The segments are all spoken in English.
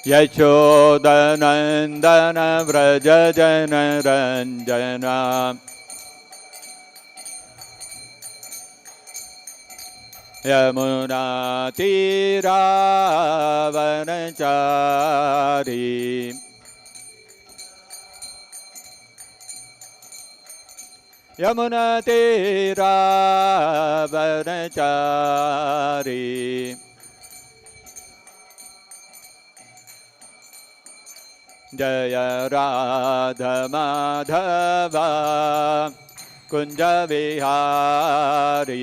यशोदनन्दन व्रज जनरञ्जना यमुनातीरावनचारी यमुनातीरावनचारी जय राधा माधवा कुंज विहारी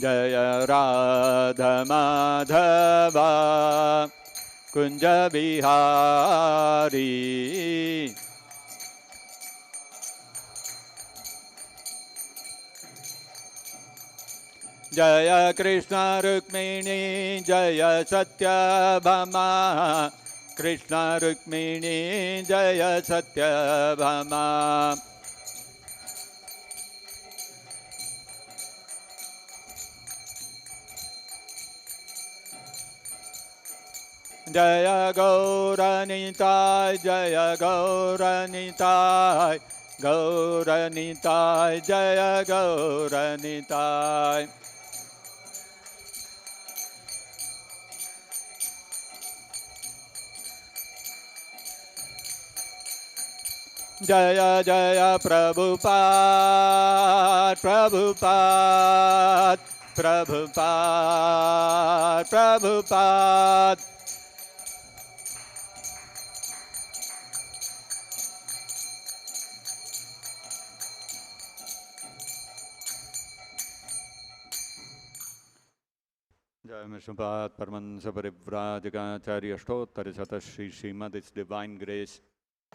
जय राधा माधवा कुंज विहारी जय कृष्ण रुक्मिणी जय सत्यभामा कृष्ण रुक्मिणी जय सत्यभामा जय गौरनिताय जय गौरनिताय गौरनिताय जय गौरनिताय जय जय प्रभुपाद प्रभुपाद प्रभुपाद प्रभुपाद जय मिश्रपाद परमहंस परिव्राजकाचार्य अष्टोत्तर शत श्री श्रीमद इस डिवाइन ग्रेस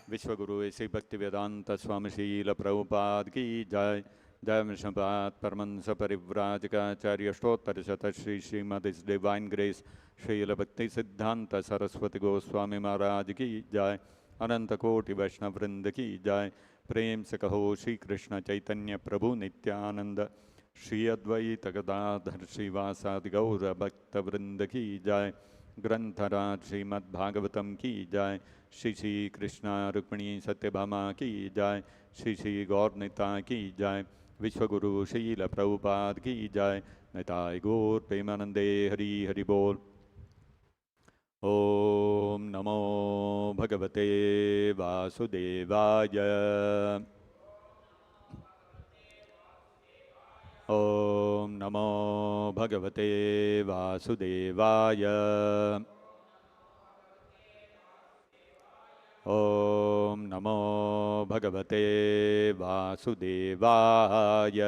विश्वगुरु ऐसे भक्ति वेदांत स्वामी श्रील प्रभुपाद की जय। जय मिश्रपाद परमहंस परिव्राजकाचार्य अष्टोत्तर शत श्री श्रीमद इस डिवाइन ग्रेस श्रील भक्ति सिद्धांत सरस्वती गोस्वामी महाराज की जय। अनंत कोटि वैष्णव वृंद की जय। प्रेम से कहो श्री कृष्ण चैतन्य प्रभु नित्यानंद श्री अद्वैत गदाधर श्रीवासादि गौर भक्त वृंद की जय। ग्रंथराज श्रीमद् भागवतम की जय। श्री श्री कृष्णा रुक्मिणी सत्यभामा की जय। श्री श्री गौर निताय की जय। विश्वगुरु श्रील प्रभुपाद की जय। निताय गौर प्रेमानंदे हरि हरि बोल। ओम नमो भगवते वासुदेवाय। ओम नमो भगवते वासुदेवाय। ओम नमो भगवते वासुदेवाय।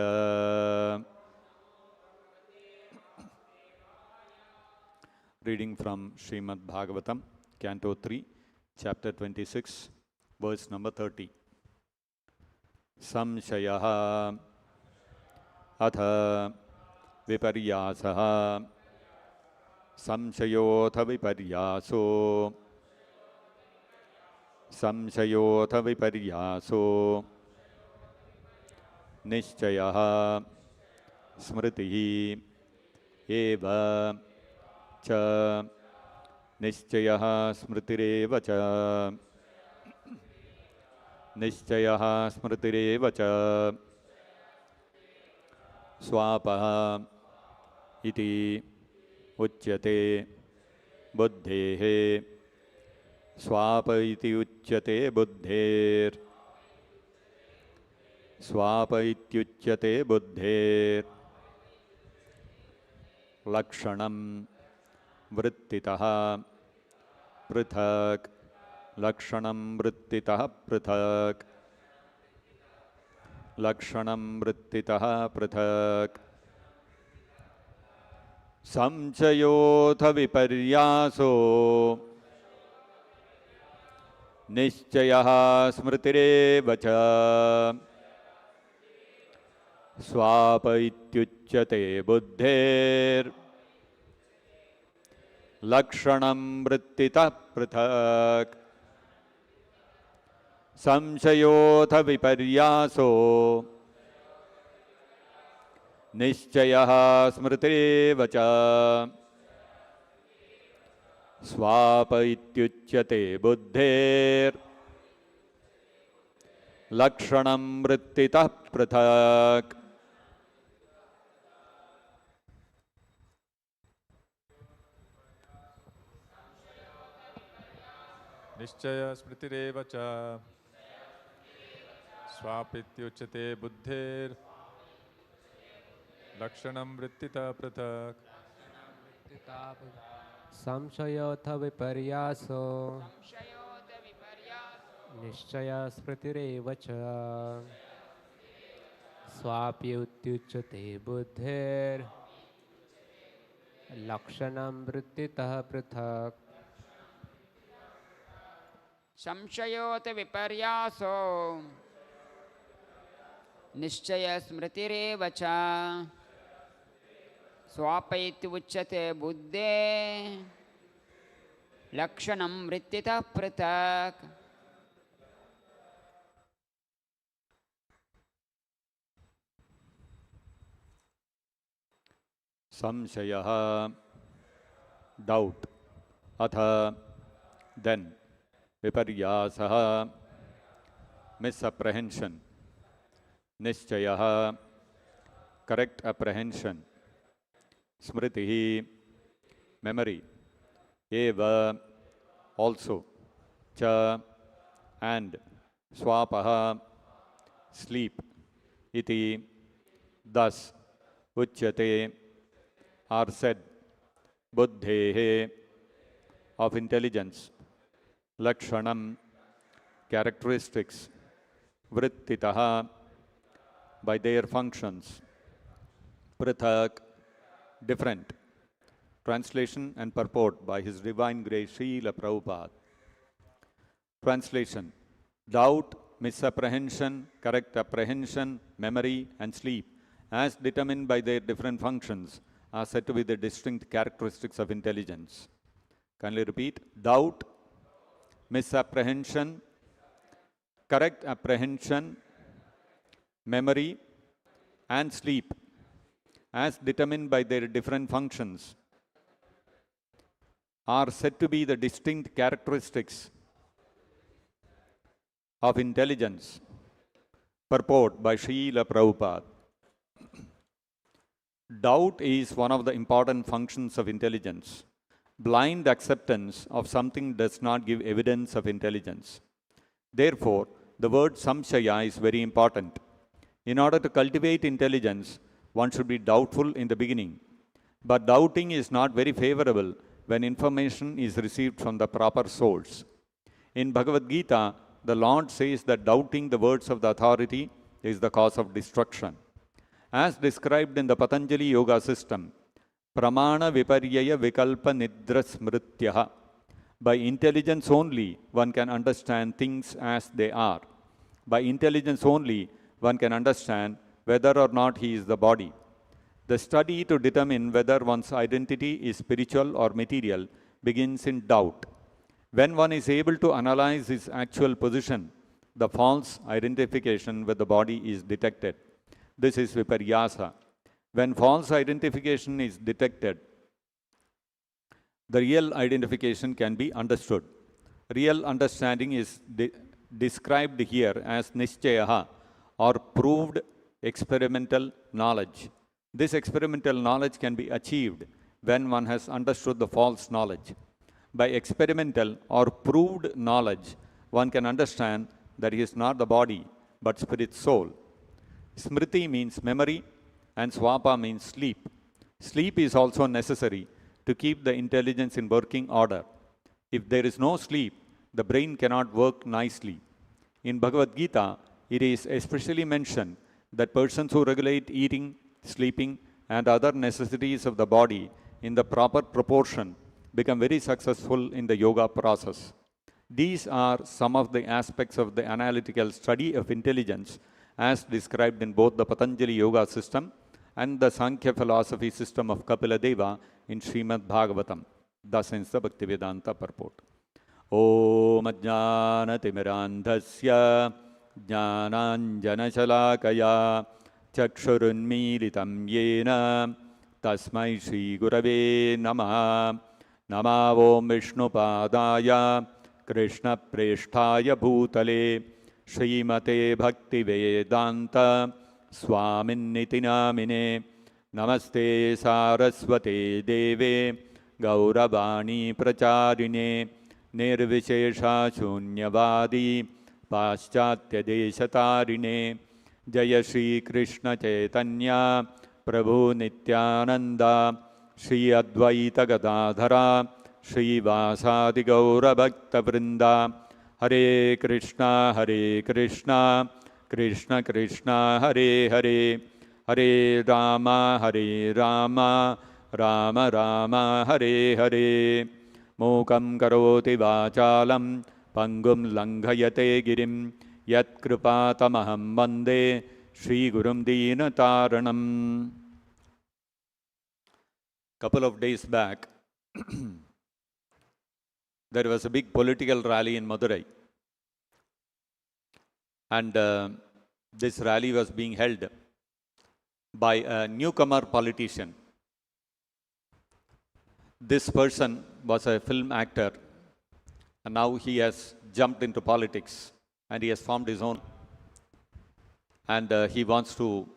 Reading from Shrimat Bhagavatam, Canto 3, Chapter 26, verse number 30. Samshayaha atha viparyasaha samshayotha viparyaso samshayotha viparyaso nishchayaha smritihi eva च निश्चयः स्मृतिरेव च निश्चयः स्मृतिरेव च स्वापः इति उच्यते बुद्धेः स्वाप इति उच्यते बुद्धेर् स्वाप इत्युच्यते बुद्धेर् लक्षणं वृत्तितः पृथक् लक्षणं वृत्तितः पृथक् लक्षणं वृत्तितः पृथक् संशयोऽथ विपर्यासो निश्चयः स्मृतिरेव च स्वाप इत्युच्यते बुद्धेर् Lakshanam vrittitah prithak. Samshayotha viparyaso Nishchayaha smritirevacha Swapa ityuchyate buddhir Lakshanam vrittitah prithak. Nishchaya smritirevacha Swapityuchyate buddhir Lakshanam vrittitah prithak. Samshayotha viparyaso Nishchaya smritirevacha Swapyutyuchyate buddhir Lakshanam vrittitah prithak. Samshayota viparyaso Nishchaya smritirevacha Swapaitu uchyate buddhe Lakshanam vrittitah prithak. Samshayaha, doubt. Atha, then. Viparyasaha, misapprehension. Nishchayaha, correct apprehension. Smritihi, memory. Eva, also. Cha, and. Swapaha, sleep. Iti, thus. Uchyate, are said. Buddhehe, of intelligence. Lakshanam, characteristics. Vrittitaha, by their functions. Prithak, different. Translation and purport by His Divine Grace Srila Prabhupada. Translation: doubt, misapprehension, correct apprehension, memory and sleep, as determined by their different functions, are said to be the distinct characteristics of intelligence. Kindly repeat: doubt, misapprehension, correct apprehension, memory and sleep, as determined by their different functions, are said to be the distinct characteristics of intelligence. Purport by Srila Prabhupada. Doubt is one of the important functions of intelligence. Blind acceptance of something does not give evidence of intelligence. Therefore, the word samshaya is very important. In order to cultivate intelligence, one should be doubtful in the beginning. But doubting is not very favorable when information is received from the proper source. In Bhagavad Gita, the Lord says that doubting the words of the authority is the cause of destruction. As described in the Patanjali Yoga system, Pramana Viparyaya Vikalpa Nidra Smrityaha. By intelligence only, one can understand things as they are. By intelligence only, one can understand whether or not he is the body. The study to determine whether one's identity is spiritual or material begins in doubt. When one is able to analyze his actual position, the false identification with the body is detected. This is viparyasa. When false identification is detected, the real identification can be understood. Real understanding is described here as nishchayaha, or proved experimental knowledge. This experimental knowledge can be achieved when one has understood the false knowledge. By experimental or proved knowledge, one can understand that he is not the body, but spirit soul. Smriti means memory, and swapa means sleep. Sleep is also necessary to keep the intelligence in working order. If there is no sleep, the brain cannot work nicely. In Bhagavad Gita, it is especially mentioned that persons who regulate eating, sleeping, and other necessities of the body in the proper proportion become very successful in the yoga process. These are some of the aspects of the analytical study of intelligence as described in both the Patanjali Yoga system and the Sankhya philosophy system of Kapila Deva in Shrimat Bhagavatam. Thus ends the Bhaktivedanta purport. Om Ajnanatimirandhasya Jnananjanashalakaya Chakshurunmilitam Yena Tasmai Shri Gurave Namaha. Namo Vishnupadaya Krishna Presthaya Bhutale Shrimate Bhaktivedanta Swaminiti Namine. Namaste Saraswate Deve Gauravani Pracharine Nirvishesha Shunyavadi Paschatya Deshatarine Jaya Shri Krishna Chaitanya Prabhu Nityananda Shri Advaita Gadadhara Shri Vasadi Gaura Bhakta Vrinda Hare Krishna Krishna Krishna Hare Hare Hare Rama Rama Rama Hare Hare Mokam karoti vachalam pangum langhayate girim yat kripatamaham vande Shri Gurum Deenataranam. Couple of days back, there was a big political rally in Madurai. And this rally was being held by a newcomer politician. This person was a film actor, and now he has jumped into politics and he has formed his own. And he wants to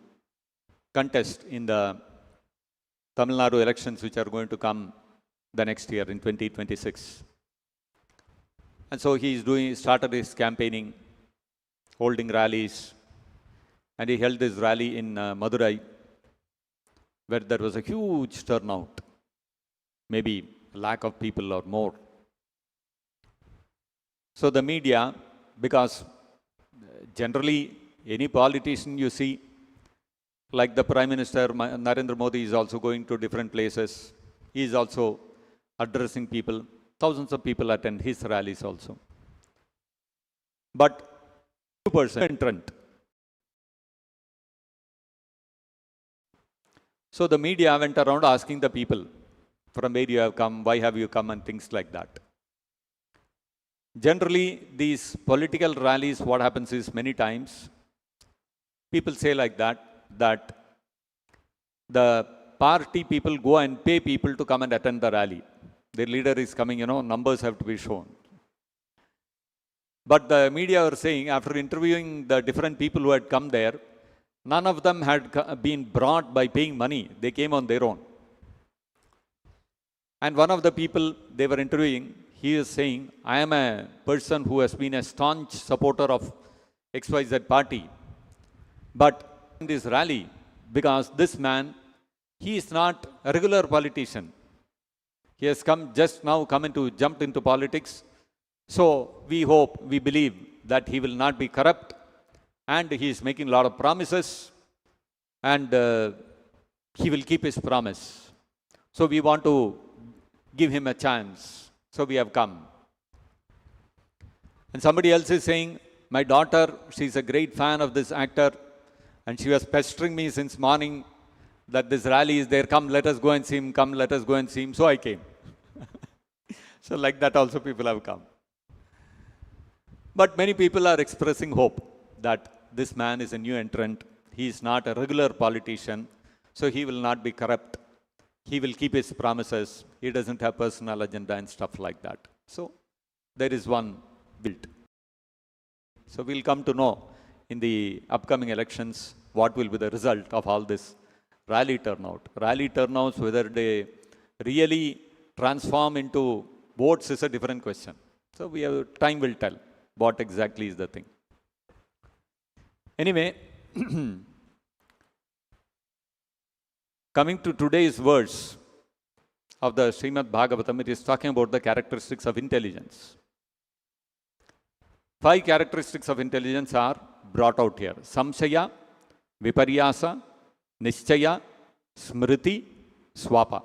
contest in the Tamil Nadu elections, which are going to come the next year in 2026. And so he started his campaigning, holding rallies, and he held this rally in Madurai, where there was a huge turnout, maybe a lakh of people or more. So the media, because generally any politician you see, like the Prime Minister Narendra Modi is also going to different places. He is also addressing people. Thousands of people attend his rallies also. But 2% entrant. So the media went around asking the people, from where you have come, why have you come, and things like that. Generally, these political rallies, what happens is many times, people say like that the party people go and pay people to come and attend the rally. Their leader is coming, numbers have to be shown. But the media were saying, after interviewing the different people who had come there, none of them had been brought by paying money. They came on their own. And one of the people they were interviewing, he is saying, I am a person who has been a staunch supporter of XYZ party. But in this rally, because this man, he is not a regular politician. He has jumped into politics. So we hope, we believe that he will not be corrupt, and he is making a lot of promises, and he will keep his promise. So we want to give him a chance. So we have come. And somebody else is saying, my daughter, she's a great fan of this actor, and she was pestering me since morning that this rally is there. Come, let us go and see him. Come, let us go and see him. So I came. So like that also people have come. But many people are expressing hope that this man is a new entrant. He is not a regular politician. So he will not be corrupt. He will keep his promises. He doesn't have personal agenda and stuff like that. So there is one built. So we'll come to know in the upcoming elections what will be the result of all this rally turnout. Rally turnouts, whether they really transform into votes is a different question. So time will tell what exactly is the thing. Anyway, coming to today's verse of the Shrimat Bhagavatam, it is talking about the characteristics of intelligence. 5 characteristics of intelligence are brought out here. Samshaya, Viparyasa, Nishchaya, Smriti, Swapa.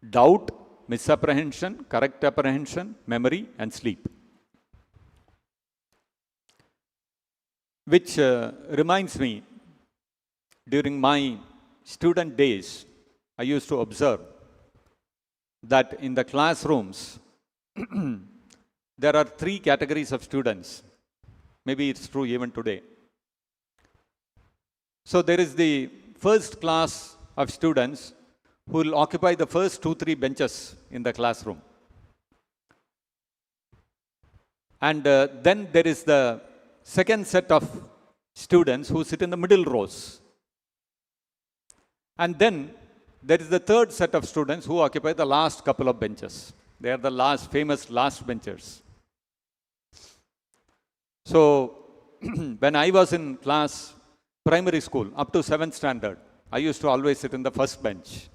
Doubt, misapprehension, correct apprehension, memory, and sleep. Which reminds me, during my student days, I used to observe that in the classrooms, there are three categories of students. Maybe it's true even today. So there is the first class of students who will occupy the first 2-3 benches in the classroom. And then there is the second set of students who sit in the middle rows. And then there is the third set of students who occupy the last couple of benches. They are the famous last benchers. So when I was in class, primary school, up to 7th standard, I used to always sit in the first bench.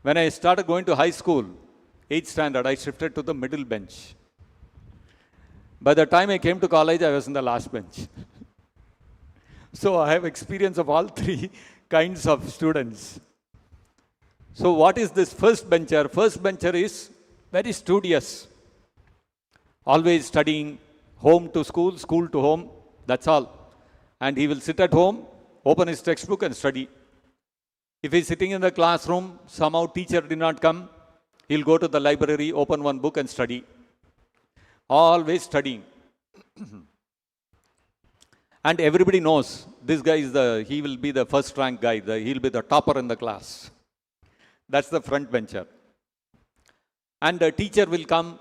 When I started going to high school, 8th standard, I shifted to the middle bench. By the time I came to college, I was in the last bench. So I have experience of all three kinds of students. So what is this first bencher? First bencher is very studious, always studying, home to school, school to home, that's all. And he will sit at home, open his textbook and study. If he's sitting in the classroom, somehow teacher did not come, he'll go to the library, open one book and study. Always studying. And everybody knows this guy he will be the first rank guy, he'll be the topper in the class. That's the front bencher. And a teacher will come,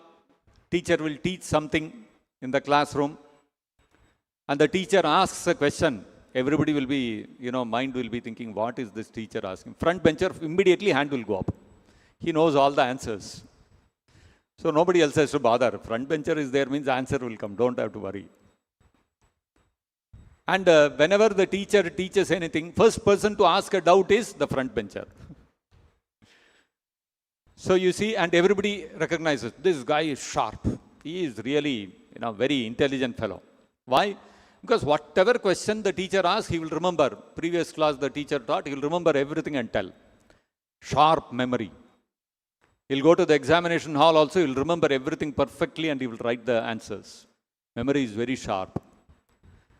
teacher will teach something in the classroom, and the teacher asks a question. Everybody will be, mind will be thinking, what is this teacher asking? Front bencher, immediately hand will go up. He knows all the answers. So nobody else has to bother. Front bencher is there means answer will come. Don't have to worry. And whenever the teacher teaches anything, first person to ask a doubt is the front bencher. So you see, and everybody recognizes this guy is sharp. He is really, very intelligent fellow. Why? Because whatever question the teacher asks, he will remember. Previous class the teacher taught, he will remember everything and tell. Sharp memory. He'll go to the examination hall also, he'll remember everything perfectly and he will write the answers. Memory is very sharp.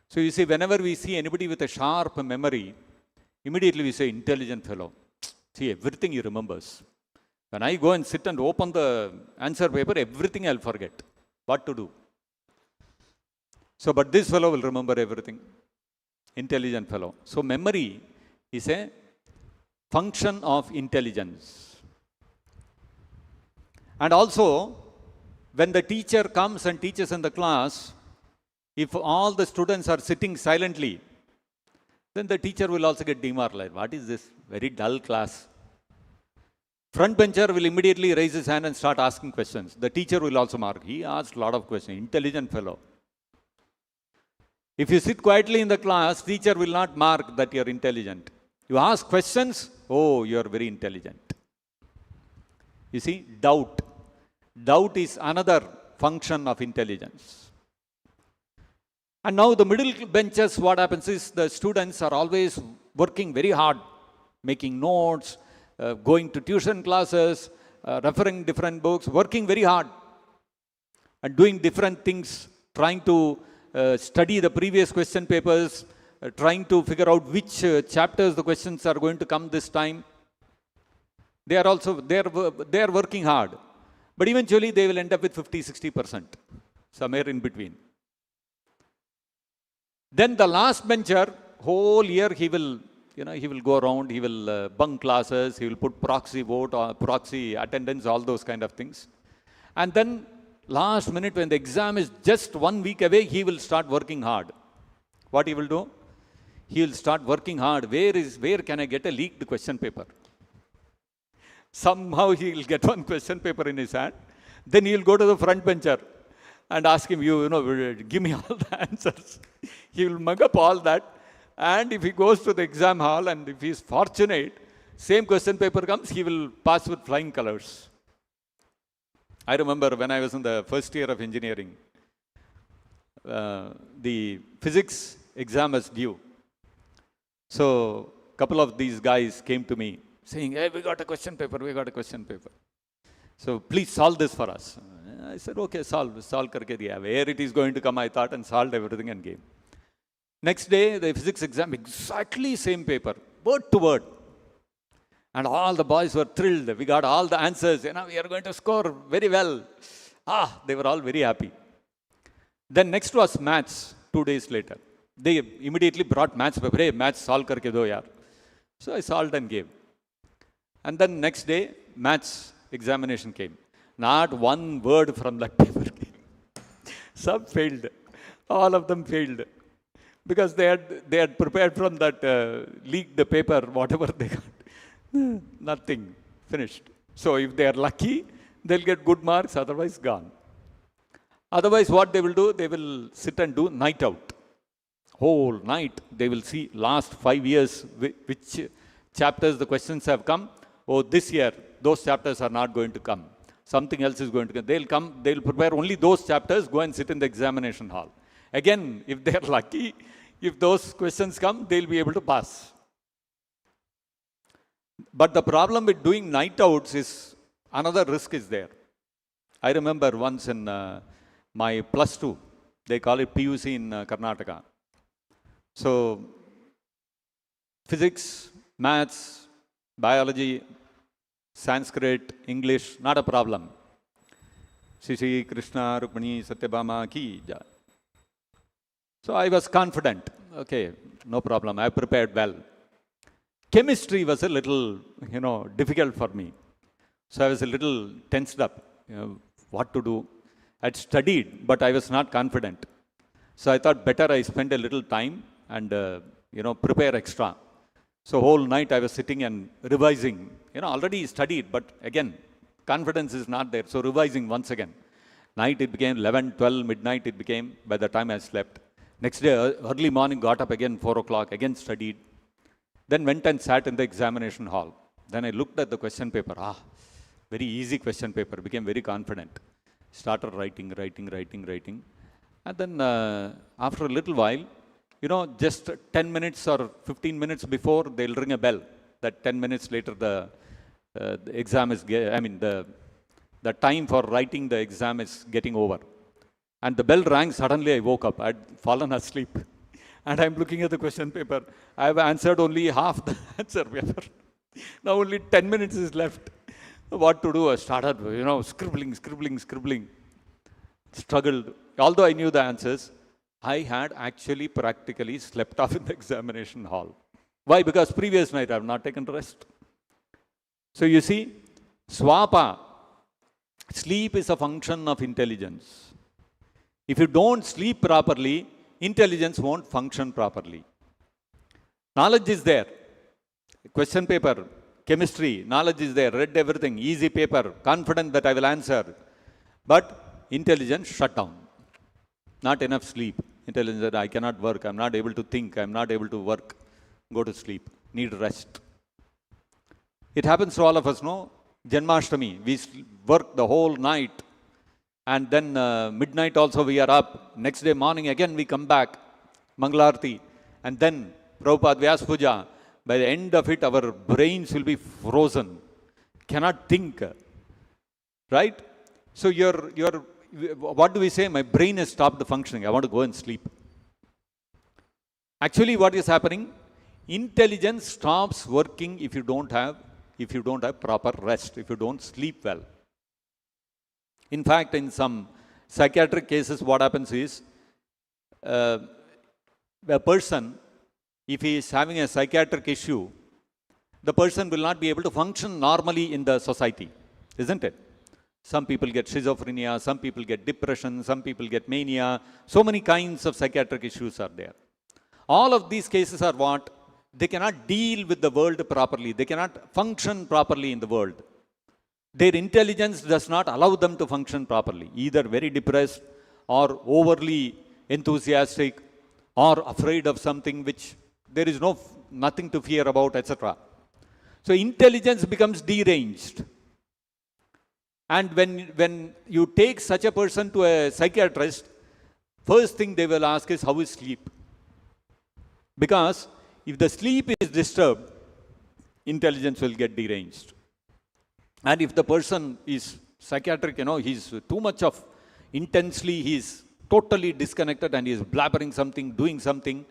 So you see, whenever we see anybody with a sharp memory, immediately we say, intelligent fellow. See, everything he remembers. When I go and sit and open the answer paper, everything I'll forget. What to do? So, but this fellow will remember everything. Intelligent fellow. So, memory is a function of intelligence. And also, when the teacher comes and teaches in the class, if all the students are sitting silently, then the teacher will also get demoralized. What is this? Very dull class. Front bencher will immediately raise his hand and start asking questions. The teacher will also mark. He asked a lot of questions. Intelligent fellow. If you sit quietly in the class, teacher will not mark that you are intelligent. You ask questions, oh, you are very intelligent. You see, doubt. Doubt is another function of intelligence. And now the middle benches, what happens is the students are always working very hard, making notes, going to tuition classes, referring different books, working very hard and doing different things, trying to study the previous question papers, trying to figure out which chapters the questions are going to come this time. They are working hard. But eventually they will end up with 50-60%, somewhere in between. Then the last bencher, whole year he will go around, he will bunk classes, he will put proxy vote or proxy attendance, all those kind of things. And then last minute when the exam is just 1 week away, he will start working hard. What he will do? He will start working hard. Where can I get a leaked question paper? Somehow he will get one question paper in his hand. Then he will go to the front bencher and ask him, give me all the answers. He will mug up all that. And if he goes to the exam hall and if he is fortunate, same question paper comes, he will pass with flying colors. I remember when I was in the first year of engineering, the physics exam was due. So a couple of these guys came to me saying, hey, we got a question paper. So please solve this for us. I said, okay, solve karke diya. Where it is going to come, I thought, and solved everything and gave. Next day, the physics exam, exactly same paper, word to word. And all the boys were thrilled. We got all the answers. We are going to score very well. They were all very happy. Then next was maths 2 days later. They immediately brought maths paper. Hey, maths solve karke do yaar. So I solved and gave. And then next day, maths examination came. Not one word from that paper came. Some failed. All of them failed. Because they had prepared from that leaked the paper, whatever they got. Nothing. Finished. So if they are lucky, they'll get good marks, otherwise gone. Otherwise what they will do, they will sit and do night out. Whole night they will see last 5 years which chapters the questions have come. Oh, this year those chapters are not going to come. Something else is going to come. They'll prepare only those chapters, go and sit in the examination hall. Again, if they are lucky, if those questions come, they'll be able to pass. But the problem with doing night outs is another risk is there. I remember once in my plus 2, they call it PUC in Karnataka. So physics, maths, biology, Sanskrit, English, not a problem. Sri Krishna, Rukmani, Satyabhama ki jai. So I was confident. Okay, no problem. I prepared well. Chemistry was a little, difficult for me. So I was a little tensed up. What to do? I'd studied, but I was not confident. So I thought better I spend a little time and, prepare extra. So whole night I was sitting and revising. Already studied, but again, confidence is not there. So revising once again. Night it became 11, 12, midnight it became by the time I slept. Next day, early morning, got up again, 4 o'clock, again studied. Then went and sat in the examination hall. Then I looked at the question paper. Very easy question paper, became very confident. Started writing. And then after a little while, just 10 minutes or 15 minutes before, they'll ring a bell. That 10 minutes later, the exam is, the time for writing the exam is getting over. And the bell rang, suddenly I woke up. I'd fallen asleep. And I'm looking at the question paper. I have answered only half the answer paper. Now only 10 minutes is left. What to do? I started, scribbling. Struggled. Although I knew the answers, I had actually practically slept off in the examination hall. Why? Because previous night I have not taken rest. So you see, swapa, sleep is a function of intelligence. If you don't sleep properly, intelligence won't function properly. Knowledge is there. Question paper, chemistry, knowledge is there. Read everything, easy paper, confident that I will answer. But intelligence shut down. Not enough sleep. Intelligence that I cannot work, I'm not able to think, I'm not able to work. Go to sleep. Need rest. It happens to all of us, no? Janmashtami, we work the whole night. And then midnight also we are up. Next day morning again we come back. Mangalarti. And then Prabhupada Vyas Puja. By the end of it, our brains will be frozen. Cannot think. Right? So what do we say? My brain has stopped functioning. I want to go and sleep. Actually, what is happening? Intelligence stops working if you don't have proper rest, if you don't sleep well. In fact, in some psychiatric cases, what happens is, a person, if he is having a psychiatric issue, the person will not be able to function normally in the society, isn't it? Some people get schizophrenia, some people get depression, some people get mania. So many kinds of psychiatric issues are there. All of these cases are what? They cannot deal with the world properly. They cannot function properly in the world. Their intelligence does not allow them to function properly, either very depressed or overly enthusiastic or afraid of something which there is nothing to fear about, etc. So intelligence becomes deranged. And when you take such a person to a psychiatrist, first thing they will ask is, how is sleep? Because if the sleep is disturbed, intelligence will get deranged. And if the person is psychiatric, he's too much of intensely, he's totally disconnected and he's blabbering something, doing something,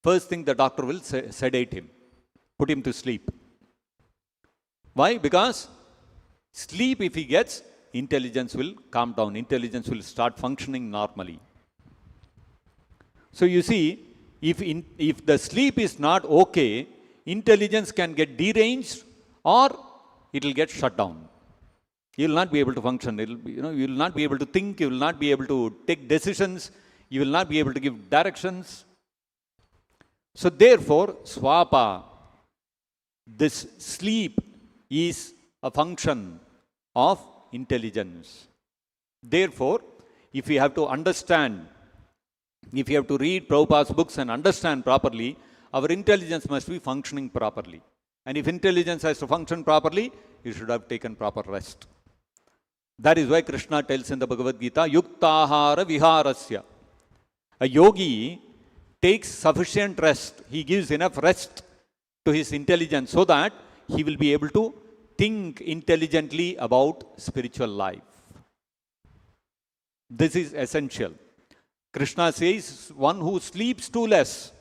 first thing the doctor will sedate him, put him to sleep. Why? Because sleep, if he gets, intelligence will calm down. Intelligence will start functioning normally. So you see, if the sleep is not okay, intelligence can get deranged or it will get shut down. You will not be able to function. You will not be able to think. You will not be able to take decisions. You will not be able to give directions. So therefore, swapa, this sleep is a function of intelligence. Therefore, if we have to understand, if you have to read Prabhupada's books and understand properly, our intelligence must be functioning properly. And if intelligence has to function properly, you should have taken proper rest. That is why Krishna tells in the Bhagavad Gita, yuktahara viharasya. A yogi takes sufficient rest. He gives enough rest to his intelligence so that he will be able to think intelligently about spiritual life. This is essential. Krishna says, one who sleeps too less,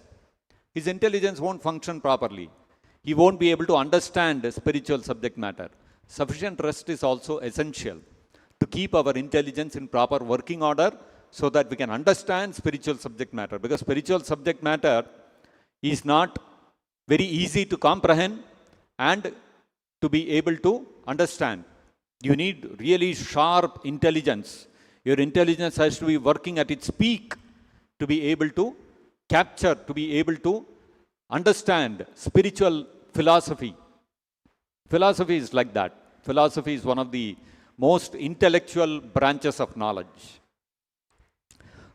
his intelligence won't function properly. He won't be able to understand spiritual subject matter. Sufficient rest is also essential to keep our intelligence in proper working order so that we can understand spiritual subject matter. Because spiritual subject matter is not very easy to comprehend and to be able to understand. You need really sharp intelligence. Your intelligence has to be working at its peak to be able to capture, to be able to understand spiritual philosophy. Philosophy is like that. Philosophy is one of the most intellectual branches of knowledge.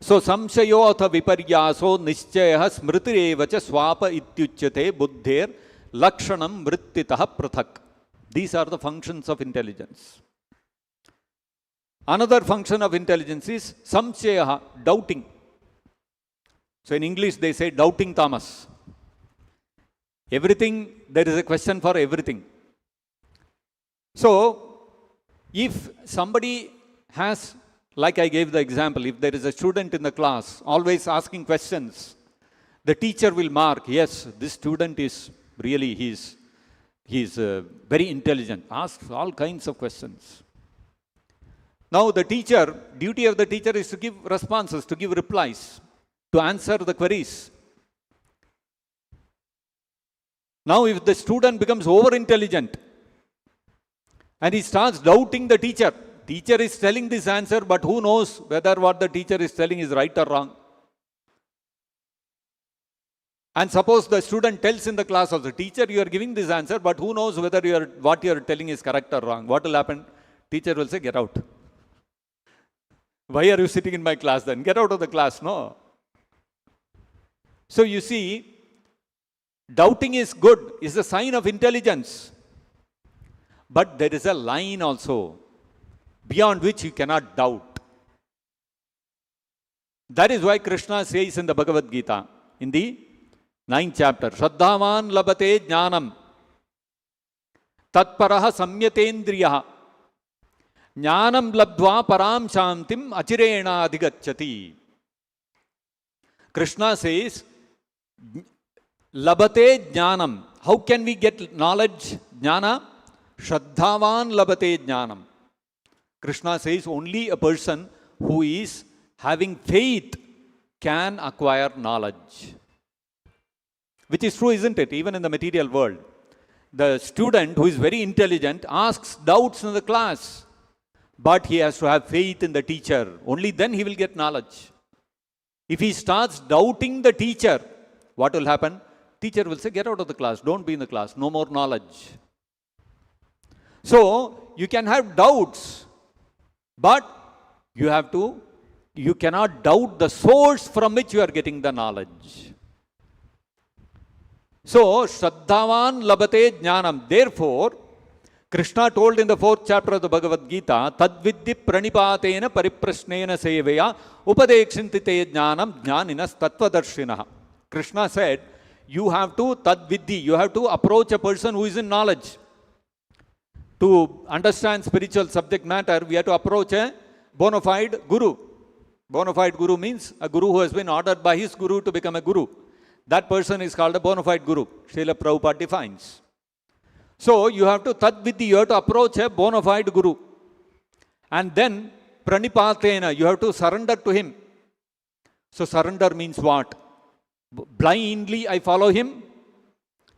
So, samshayo atha viparyaso nischayah smritirevacha swapa ityuchyate buddher lakshanam vrittitah prathak. These are the functions of intelligence. Another function of intelligence is samshaya, doubting. So in English they say doubting Thomas. Everything, there is a question for everything. So if somebody has, like I gave the example, if there is a student in the class always asking questions, the teacher will mark, yes, this student is really, he's very intelligent, asks all kinds of questions. Now the teacher, duty of the teacher is to give responses, to give replies, to answer the queries. Now if the student becomes over-intelligent and he starts doubting the teacher, teacher is telling this answer, but who knows whether what the teacher is telling is right or wrong. And suppose the student tells in the class also, teacher, you are giving this answer, but who knows whether what you are telling is correct or wrong. What will happen? Teacher will say, get out. Why are you sitting in my class then? Get out of the class. No. So you see, doubting is good, is a sign of intelligence. But there is a line also, beyond which you cannot doubt. That is why Krishna says in the Bhagavad Gita, in the 9th chapter, Shraddhavan labate jnanam, tatparaha samyatendriyaha, jnanam labdva param shantim achirena adhigacchati. Krishna says, labate jnanam. How can we get knowledge, jnana? Shraddhavan labate jnanam. Krishna says only a person who is having faith can acquire knowledge. Which is true, isn't it? Even in the material world. The student who is very intelligent asks doubts in the class. But he has to have faith in the teacher. Only then he will get knowledge. If he starts doubting the teacher, what will happen? Teacher will say, get out of the class. Don't be in the class. No more knowledge. So, you can have doubts. But you cannot doubt the source from which you are getting the knowledge. So, Shraddhavan labate jnanam. Therefore, Krishna told in the 4th chapter of the Bhagavad Gita, Tadviddi pranipatena pariprasnena seveya upadekshintite jnanam jnaninas tattvadarshinaha. Krishna said, you have to tadviddi, you have to approach a person who is in knowledge. To understand spiritual subject matter, we have to approach a bona fide guru. Bona fide guru means a guru who has been ordered by his guru to become a guru. That person is called a bona fide guru. Srila Prabhupada defines. So you have to tadvidhi, you have to approach a bona fide guru. And then pranipatena, you have to surrender to him. So surrender means what? Blindly I follow him.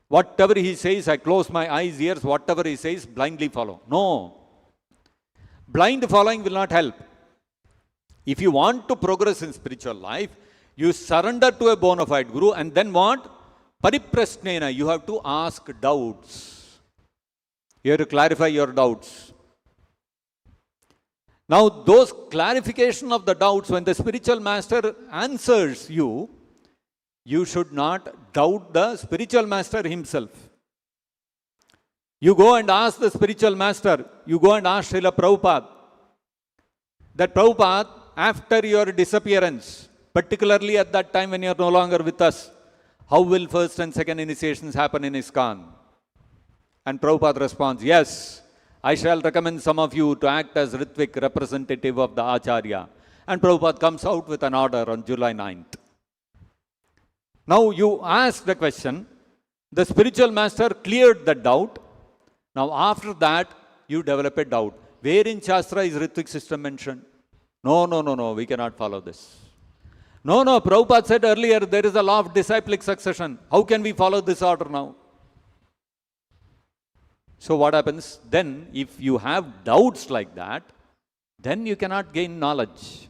Whatever he says, I close my eyes, ears, whatever he says, blindly follow. No. Blind following will not help. If you want to progress in spiritual life, you surrender to a bona fide guru, and then what? Pariprasnena, you have to ask doubts. You have to clarify your doubts. Now, those clarification of the doubts, when the spiritual master answers you, you should not doubt the spiritual master himself. You go and ask the spiritual master, you go and ask Srila Prabhupada, that Prabhupada, after your disappearance, particularly at that time when you are no longer with us, how will first and second initiations happen in ISKCON? And Prabhupada responds, yes, I shall recommend some of you to act as Ritvik, representative of the Acharya. And Prabhupada comes out with an order on July 9th. Now you ask the question, the spiritual master cleared the doubt. Now after that, you develop a doubt. Where in Shastra is Ritvik system mentioned? No, we cannot follow this. No, Prabhupada said earlier, there is a law of disciplic succession. How can we follow this order now? So what happens? Then, if you have doubts like that, then you cannot gain knowledge.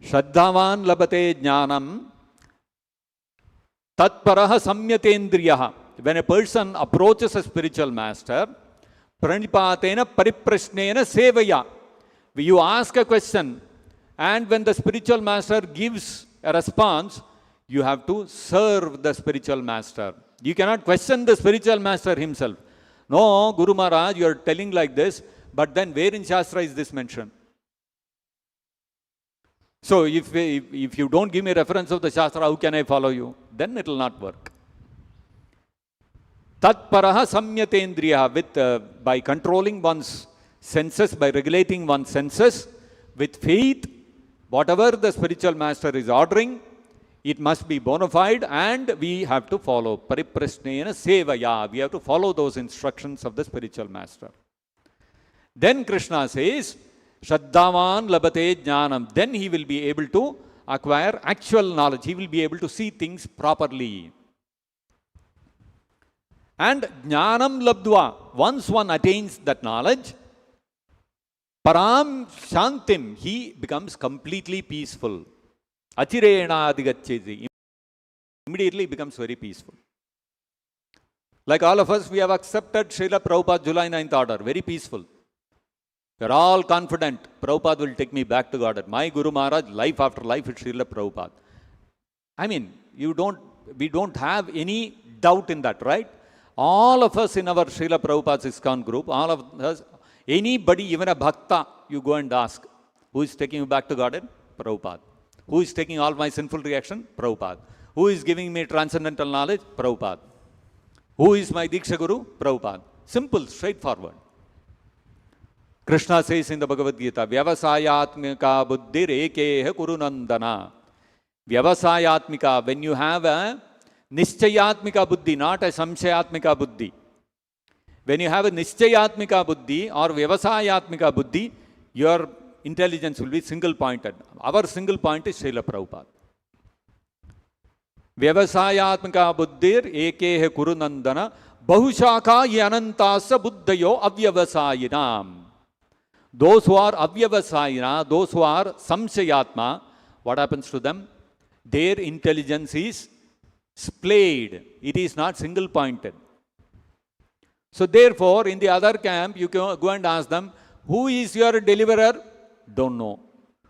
Shraddhavan labate jnanam tatparaha samyatendriyaha. When a person approaches a spiritual master, pranipatena pariprasnena sevaya. You ask a question, and when the spiritual master gives a response, you have to serve the spiritual master. You cannot question the spiritual master himself. No, Guru Maharaj, you are telling like this, but then where in Shastra is this mentioned? So if you don't give me reference of the Shastra, how can I follow you? Then it will not work. Tatparaha samyatendriya, with by controlling one's senses, by regulating one's senses, with faith, whatever the spiritual master is ordering, it must be bona fide, and we have to follow. Pariprasnena sevaya. We have to follow those instructions of the spiritual master. Then Krishna says, Shraddhavan labate jnanam. Then he will be able to acquire actual knowledge. He will be able to see things properly. And jnanam labdva. Once one attains that knowledge, param shantim, he becomes completely peaceful. Achirena adhigaccheti. Immediately becomes very peaceful. Like all of us, we have accepted Srila Prabhupada July 9th order. Very peaceful. We are all confident. Prabhupada will take me back to God. My Guru Maharaj, life after life, is Srila Prabhupada. I mean, we don't have any doubt in that, right? All of us in our Srila Prabhupada's ISKCON group, all of us, anybody, even a bhakta, you go and ask, who is taking you back to Godhead? Prabhupada. Who is taking all my sinful reaction? Prabhupada. Who is giving me transcendental knowledge? Prabhupada. Who is my Diksha Guru? Prabhupada. Simple, straightforward. Krishna says in the Bhagavad Gita, Vyavasayatmika buddhir ekeha kurunandana. Vyavasayatmika, when you have a nischayatmika buddhi, not a samshayatmika buddhi. When you have a nischayatmika buddhi or vyavasayatmika buddhi, your intelligence will be single pointed. Our single point is Srila Prabhupada. Vyavasayatmika buddhir ekeha kurunandana bahushaka yanantasa buddhayo avyavasayinam. Those who are avyavasayina, those who are samshayatma, what happens to them? Their intelligence is splayed. It is not single pointed. So therefore, in the other camp, you can go and ask them, who is your deliverer? Don't know.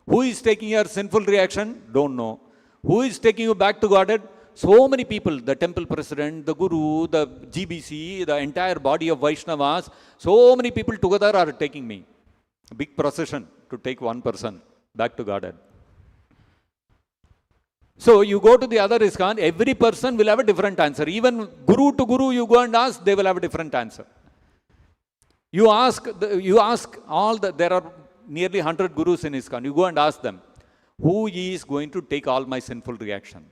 Who is taking your sinful reaction? Don't know. Who is taking you back to Godhead? So many people, the temple president, the guru, the GBC, the entire body of Vaishnavas, so many people together are taking me. A big procession to take one person back to Godhead. So you go to the other ISKCON, every person will have a different answer. Even guru to guru you go and ask, they will have a different answer. You ask there are nearly 100 gurus in ISKCON. You go and ask them, who is going to take all my sinful reaction?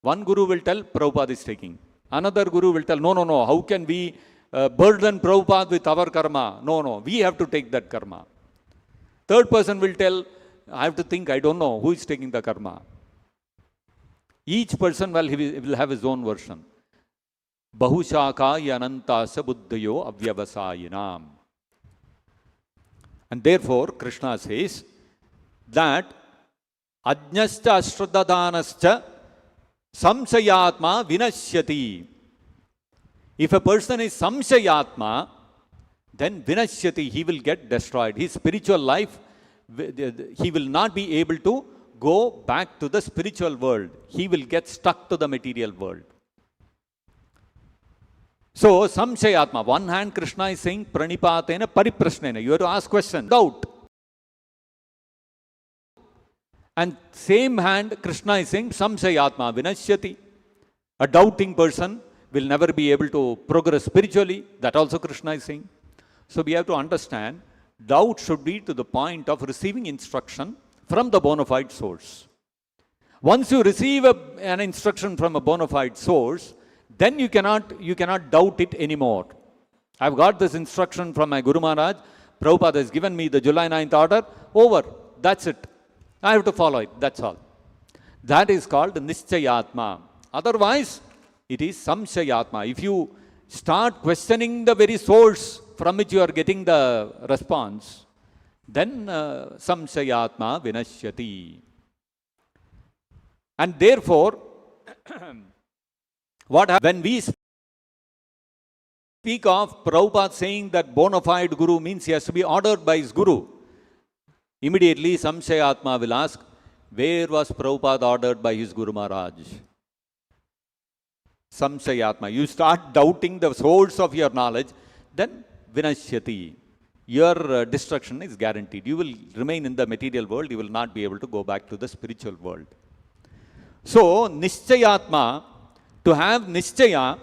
One guru will tell, Prabhupada is taking. Another guru will tell, no, how can we burden Prabhupada with our karma. No, we have to take that karma. Third person will tell, I have to think, I don't know who is taking the karma. Each person will have his own version. Bahushaka yanantasa buddhayo avyavasayinam. And therefore, Krishna says that ajnascha ashradhanascha samsayatma vinashyati. If a person is samsayatma, then vinashyati, he will get destroyed. His spiritual life, he will not be able to go back to the spiritual world. He will get stuck to the material world. So, samsayatma, one hand Krishna is saying pranipatena pariprasnena. You have to ask question, doubt. And same hand Krishna is saying samsayatma vinashyati. A doubting person will never be able to progress spiritually. That also Krishna is saying. So we have to understand, doubt should be to the point of receiving instruction from the bona fide source. Once you receive an instruction from a bona fide source, then you cannot doubt it anymore. I've got this instruction from my Guru Maharaj. Prabhupada has given me the July 9th order. Over. That's it. I have to follow it. That's all. That is called Nischayatma. Otherwise, it is Samshayatma. If you start questioning the very source from which you are getting the response, then Samshayatma Vinashyati. And therefore, what happens when we speak of Prabhupada saying that bona fide Guru means he has to be ordered by his Guru, immediately Samshayatma will ask, where was Prabhupada ordered by his Guru Maharaj? Samshayatma. You start doubting the source of your knowledge, then Vinashyati. Your destruction is guaranteed. You will remain in the material world. You will not be able to go back to the spiritual world. So, Nischayatma, to have Nischaya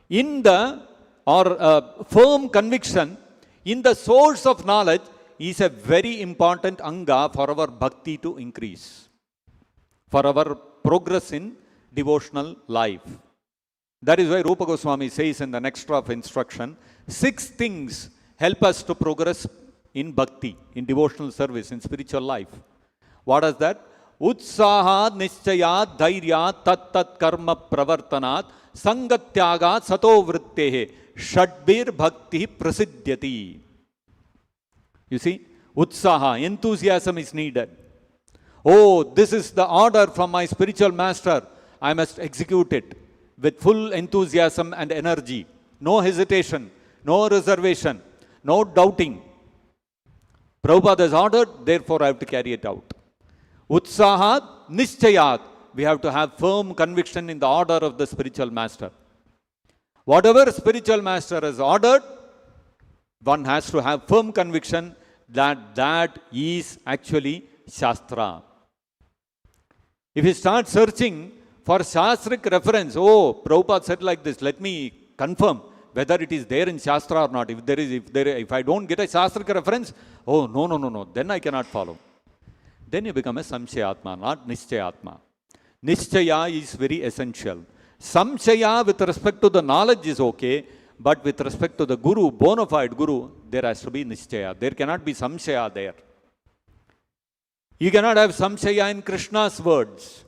in the, or firm conviction in the source of knowledge is a very important anga for our bhakti to increase, for our progress in devotional life. That is why Rupa Goswami says in the next of instruction, 6 things help us to progress in bhakti, in devotional service, in spiritual life. What is that? Utsaha nischayat dhairya tat karma pravartanat sangatyagat sato vrittehe shadbir bhakti prasiddhyati. You see, utsaha, enthusiasm is needed. Oh, this is the order from my spiritual master. I must execute it with full enthusiasm and energy. No hesitation, no reservation, no doubting. Prabhupada has ordered, therefore I have to carry it out. Utsahat nischayat. We have to have firm conviction in the order of the spiritual master. Whatever spiritual master has ordered, one has to have firm conviction that that is actually Shastra. If you start searching for Shastric reference, oh, Prabhupada said like this, let me confirm whether it is there in Shastra or not. If I don't get a Shastric reference, oh, no, then I cannot follow. Then you become a Samshayatma, not Nischayatma. Nischaya is very essential. Samshaya with respect to the knowledge is okay, but with respect to the Guru, bona fide Guru, there has to be Nischaya. There cannot be Samshaya there. You cannot have Samshaya in Krishna's words.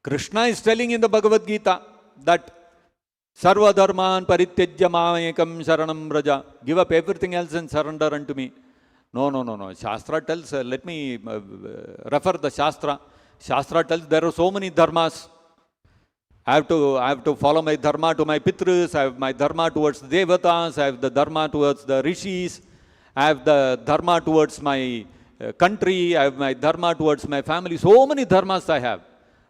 Krishna is telling in the Bhagavad Gita that Sarva dharman parityajya mamekam sharanam braja. Give up everything else and surrender unto me. No. Shastra tells, let me refer the Shastra. Shastra tells there are so many dharmas. I have to follow my dharma to my pitras. I have my dharma towards the devatas. I have the dharma towards the rishis. I have the dharma towards my country. I have my dharma towards my family. So many dharmas I have.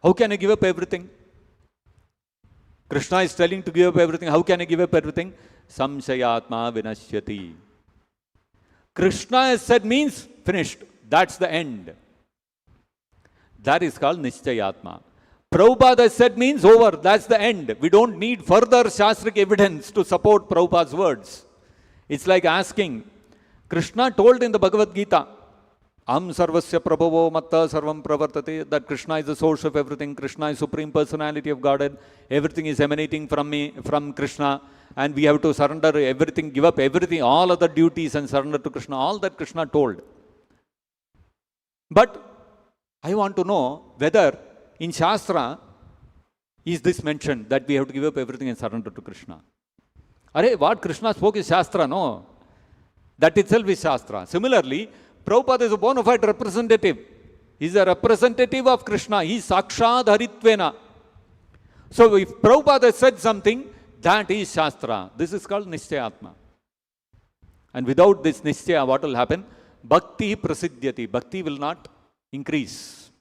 How can I give up everything? Krishna is telling to give up everything. How can I give up everything? Samshayatma vinashyati. Krishna has said means finished. That's the end. That is called Nischayatma. Prabhupada has said means over. That's the end. We don't need further Shastric evidence to support Prabhupada's words. It's like asking, Krishna told in the Bhagavad Gita, Am sarvasya prabhavo matta sarvam pravartate, that Krishna is the source of everything. Krishna is Supreme Personality of Godhead. Everything is emanating from me, from Krishna. and we have to surrender everything, give up everything, all other duties and surrender to Krishna. All that Krishna told. But I want to know whether in Shastra is this mentioned that we have to give up everything and surrender to Krishna. What Krishna spoke is Shastra, no? That itself is Shastra. Similarly, Prabhupada is a bona fide representative. He is a representative of Krishna. He is Sakshad Haritvena. So if Prabhupada said something, that is Shastra. This is called Nishchayatma. And without this Nishchaya, what will happen? Bhakti prasiddhyati. Bhakti will not increase.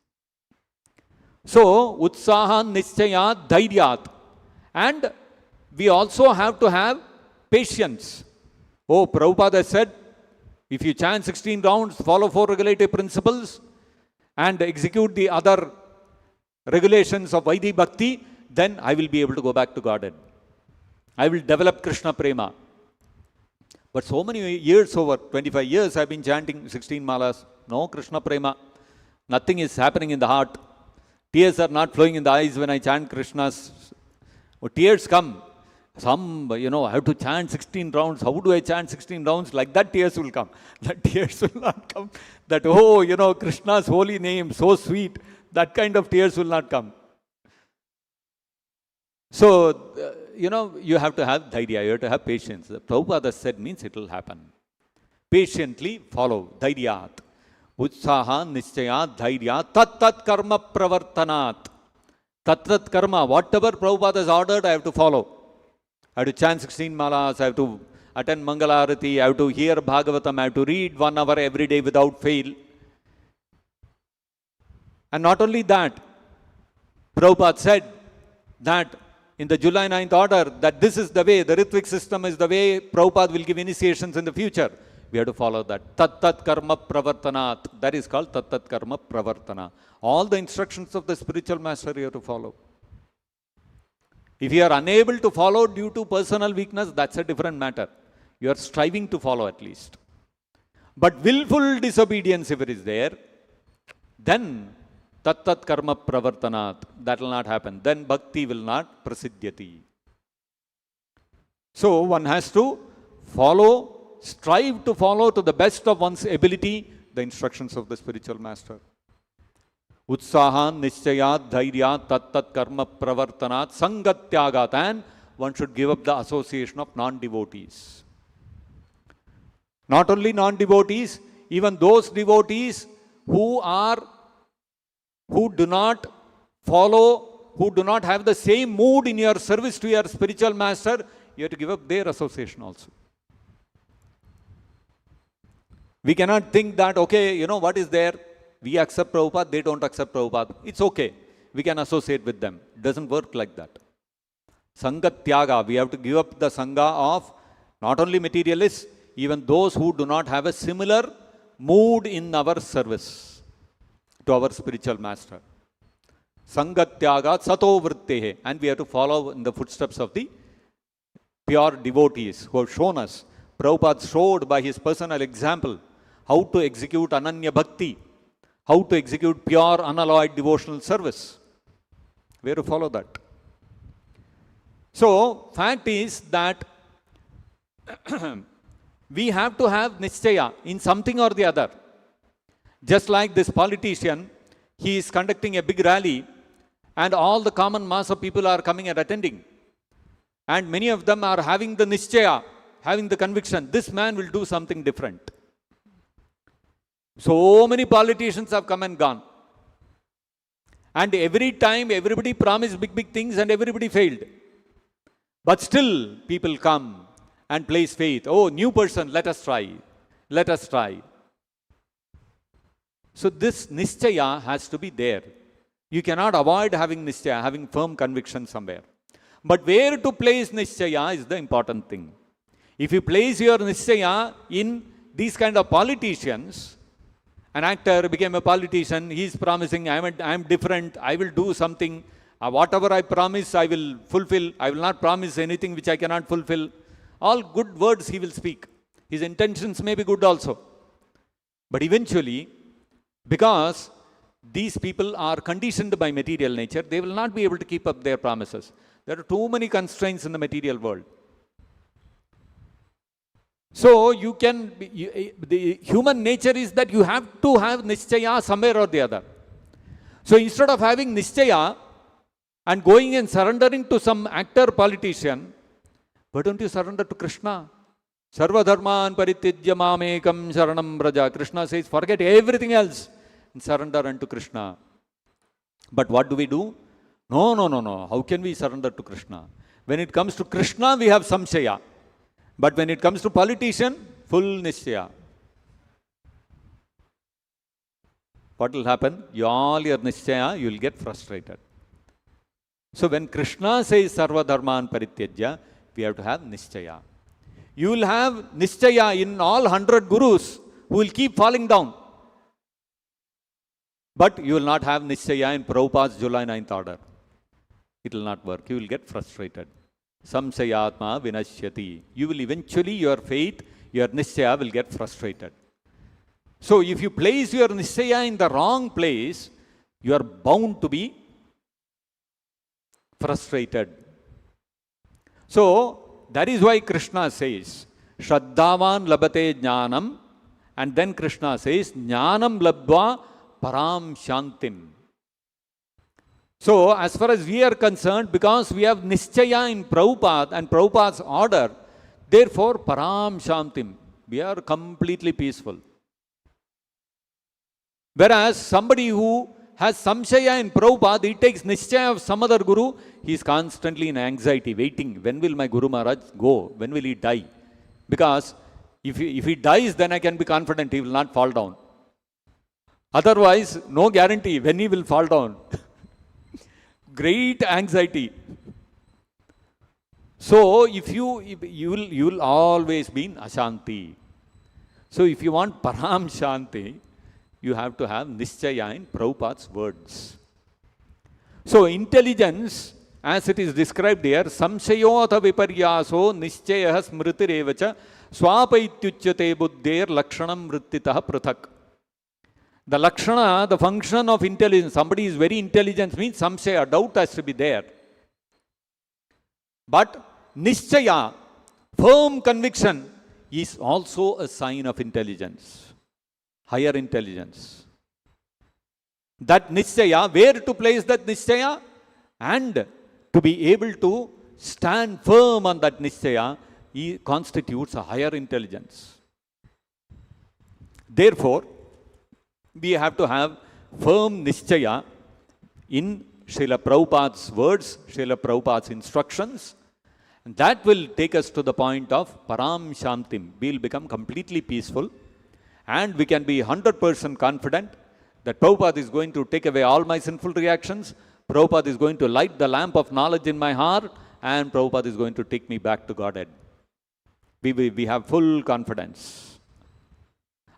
So, Utsaha Nishchayat Dhairyat. And we also have to have patience. Oh, Prabhupada said, if you chant 16 rounds, follow 4 regulative principles, and execute the other regulations of Vaidhi Bhakti, then I will be able to go back to Godhead. I will develop Krishna Prema. But so many years, over 25 years, I have been chanting 16 malas. No Krishna Prema. Nothing is happening in the heart. Tears are not flowing in the eyes when I chant Krishna's. Oh, tears come. Some, I have to chant 16 rounds. How do I chant 16 rounds? Like that, tears will come. That tears will not come. That, Krishna's holy name, so sweet. That kind of tears will not come. So, you have to have dhairya, you have to have patience. Prabhupada said means it will happen. Patiently follow. Dhairyat. Utsaha nischayat dhairyat tat karma pravartanat. Tat karma. Whatever Prabhupada has ordered, I have to follow. I have to chant 16 malas, I have to attend Mangalarati, I have to hear Bhagavatam, I have to read 1 hour every day without fail. And not only that, Prabhupada said that in the July 9th order, that this is the way, the Ritvik system is the way Prabhupada will give initiations in the future. We have to follow that. Tat karma pravartanat. That is called tat karma pravartana. All the instructions of the spiritual master you have to follow. If you are unable to follow due to personal weakness, that's a different matter. You are striving to follow at least. But willful disobedience, if it is there, then tat karma pravartanat. That will not happen. Then bhakti will not prasiddhyati. So one has to strive to follow to the best of one's ability the instructions of the spiritual master. Utsahan nischayat dhairyat tat karma pravartanat sangatyagat, and one should give up the association of non-devotees. Not only non-devotees, even those devotees who do not follow, who do not have the same mood in your service to your spiritual master, you have to give up their association also. We cannot think that, okay, what is there? We accept Prabhupada, they don't accept Prabhupada. It's okay. We can associate with them. It doesn't work like that. Sangha Tyaga. We have to give up the Sangha of not only materialists, even those who do not have a similar mood in our service to our spiritual master. Sangha Tyaga Sato Vrittehe. And we have to follow in the footsteps of the pure devotees who have shown us. Prabhupada showed by his personal example how to execute Ananya Bhakti, how to execute pure, unalloyed devotional service. We have to follow that. So, fact is that we have to have nischaya in something or the other. Just like this politician, he is conducting a big rally and all the common mass of people are coming and attending. And many of them are having the nischaya, having the conviction, this man will do something different. So many politicians have come and gone. And every time everybody promised big things and everybody failed. But still people come and place faith. Oh, new person, let us try. Let us try. So this nischaya has to be there. You cannot avoid having nischaya, having firm conviction somewhere. But where to place nischaya is the important thing. If you place your nischaya in these kind of politicians, an actor became a politician, he is promising, I am different, I will do something, whatever I promise I will fulfill, I will not promise anything which I cannot fulfill. All good words he will speak. His intentions may be good also. But eventually, because these people are conditioned by material nature, they will not be able to keep up their promises. There are too many constraints in the material world. So you can, the human nature is that you have to have nischaya somewhere or the other. So instead of having nischaya and going and surrendering to some actor politician, why don't you surrender to Krishna? Sarva dharman paritijya mamekam sharanam braja. Krishna says, forget everything else and surrender unto Krishna. But what do? No. How can we surrender to Krishna? When it comes to Krishna, we have samshaya. But when it comes to politician, full nischaya. What will happen? All your nischaya, you will get frustrated. So when Krishna says sarva dharman parityajya, we have to have nischaya. You will have nischaya in all 100 gurus who will keep falling down. But you will not have nischaya in Prabhupada's July 9th order. It will not work. You will get frustrated. Samsayatma vinashyati. You will eventually, your faith, your nischaya will get frustrated. So if you place your nischaya in the wrong place, you are bound to be frustrated. So that is why Krishna says, Shraddhavan labate jnanam, and then Krishna says, Jnanam labdva param shantim. So as far as we are concerned, because we have nischaya in Prabhupada and Prabhupada's order, therefore param shantim, we are completely peaceful. Whereas somebody who has samshaya in Prabhupada, he takes nischaya of some other guru, he is constantly in anxiety, waiting. When will my Guru Maharaj go? When will he die? Because if he dies, then I can be confident he will not fall down. Otherwise, no guarantee when he will fall down. Great anxiety. So if you will always be in ashanti. So if you want param shanti, you have to have nischaya in Prabhupada's words. So intelligence, as it is described here, samshayota viparyaso nischaya smritirevacha swapaityuchyate buddher lakshanam vrittitah prathak. The lakshana, the function of intelligence, somebody is very intelligent means samshaya, doubt has to be there. But nischaya, firm conviction, is also a sign of intelligence, higher intelligence. That nischaya, where to place that nischaya? And to be able to stand firm on that nischaya, constitutes a higher intelligence. Therefore, we have to have firm nischaya in Srila Prabhupada's words, Srila Prabhupada's instructions. And that will take us to the point of param shantim. We will become completely peaceful and we can be 100% confident that Prabhupada is going to take away all my sinful reactions. Prabhupada is going to light the lamp of knowledge in my heart and Prabhupada is going to take me back to Godhead. We have full confidence.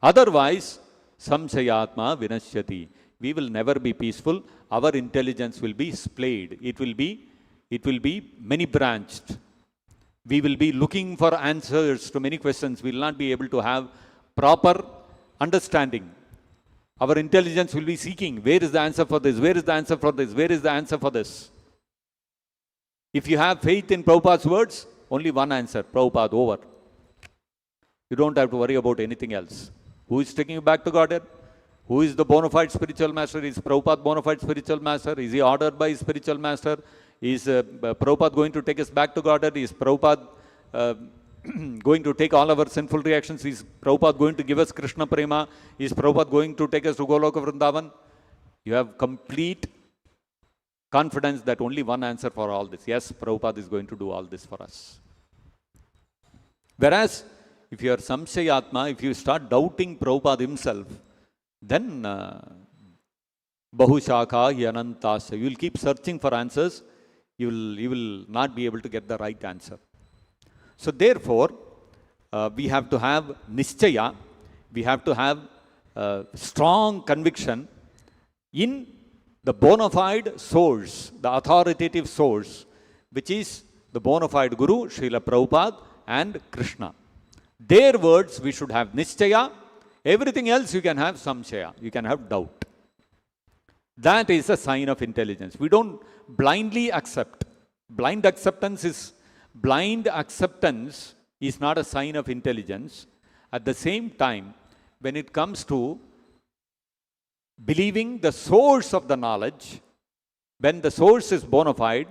Otherwise, samshayatma vinashyati. We will never be peaceful. Our intelligence will be splayed. It will be many branched. We will be looking for answers to many questions. We will not be able to have proper understanding. Our intelligence will be seeking, where is the answer for this? Where is the answer for this? Where is the answer for this? If you have faith in Prabhupada's words, only one answer, Prabhupada, over. You don't have to worry about anything else. Who is taking you back to Godhead? Who is the bona fide spiritual master? Is Prabhupada bona fide spiritual master? Is he ordered by his spiritual master? Is Prabhupada going to take us back to Godhead? Is Prabhupada going to take all our sinful reactions? Is Prabhupada going to give us Krishna Prema? Is Prabhupada going to take us to Goloka Vrindavan? You have complete confidence that only one answer for all this. Yes, Prabhupada is going to do all this for us. Whereas, if you are samshayatma, if you start doubting Prabhupada himself, then bahushaka yanantasya. You will keep searching for answers. You will not be able to get the right answer. So therefore, we have to have nischaya. We have to have strong conviction in the bona fide source, the authoritative source, which is the bona fide Guru, Srila Prabhupada and Krishna. Their words we should have nischaya. Everything else you can have samshaya. You can have doubt. That is a sign of intelligence. We don't blindly accept. Blind acceptance is not a sign of intelligence. At the same time, when it comes to believing the source of the knowledge, when the source is bona fide,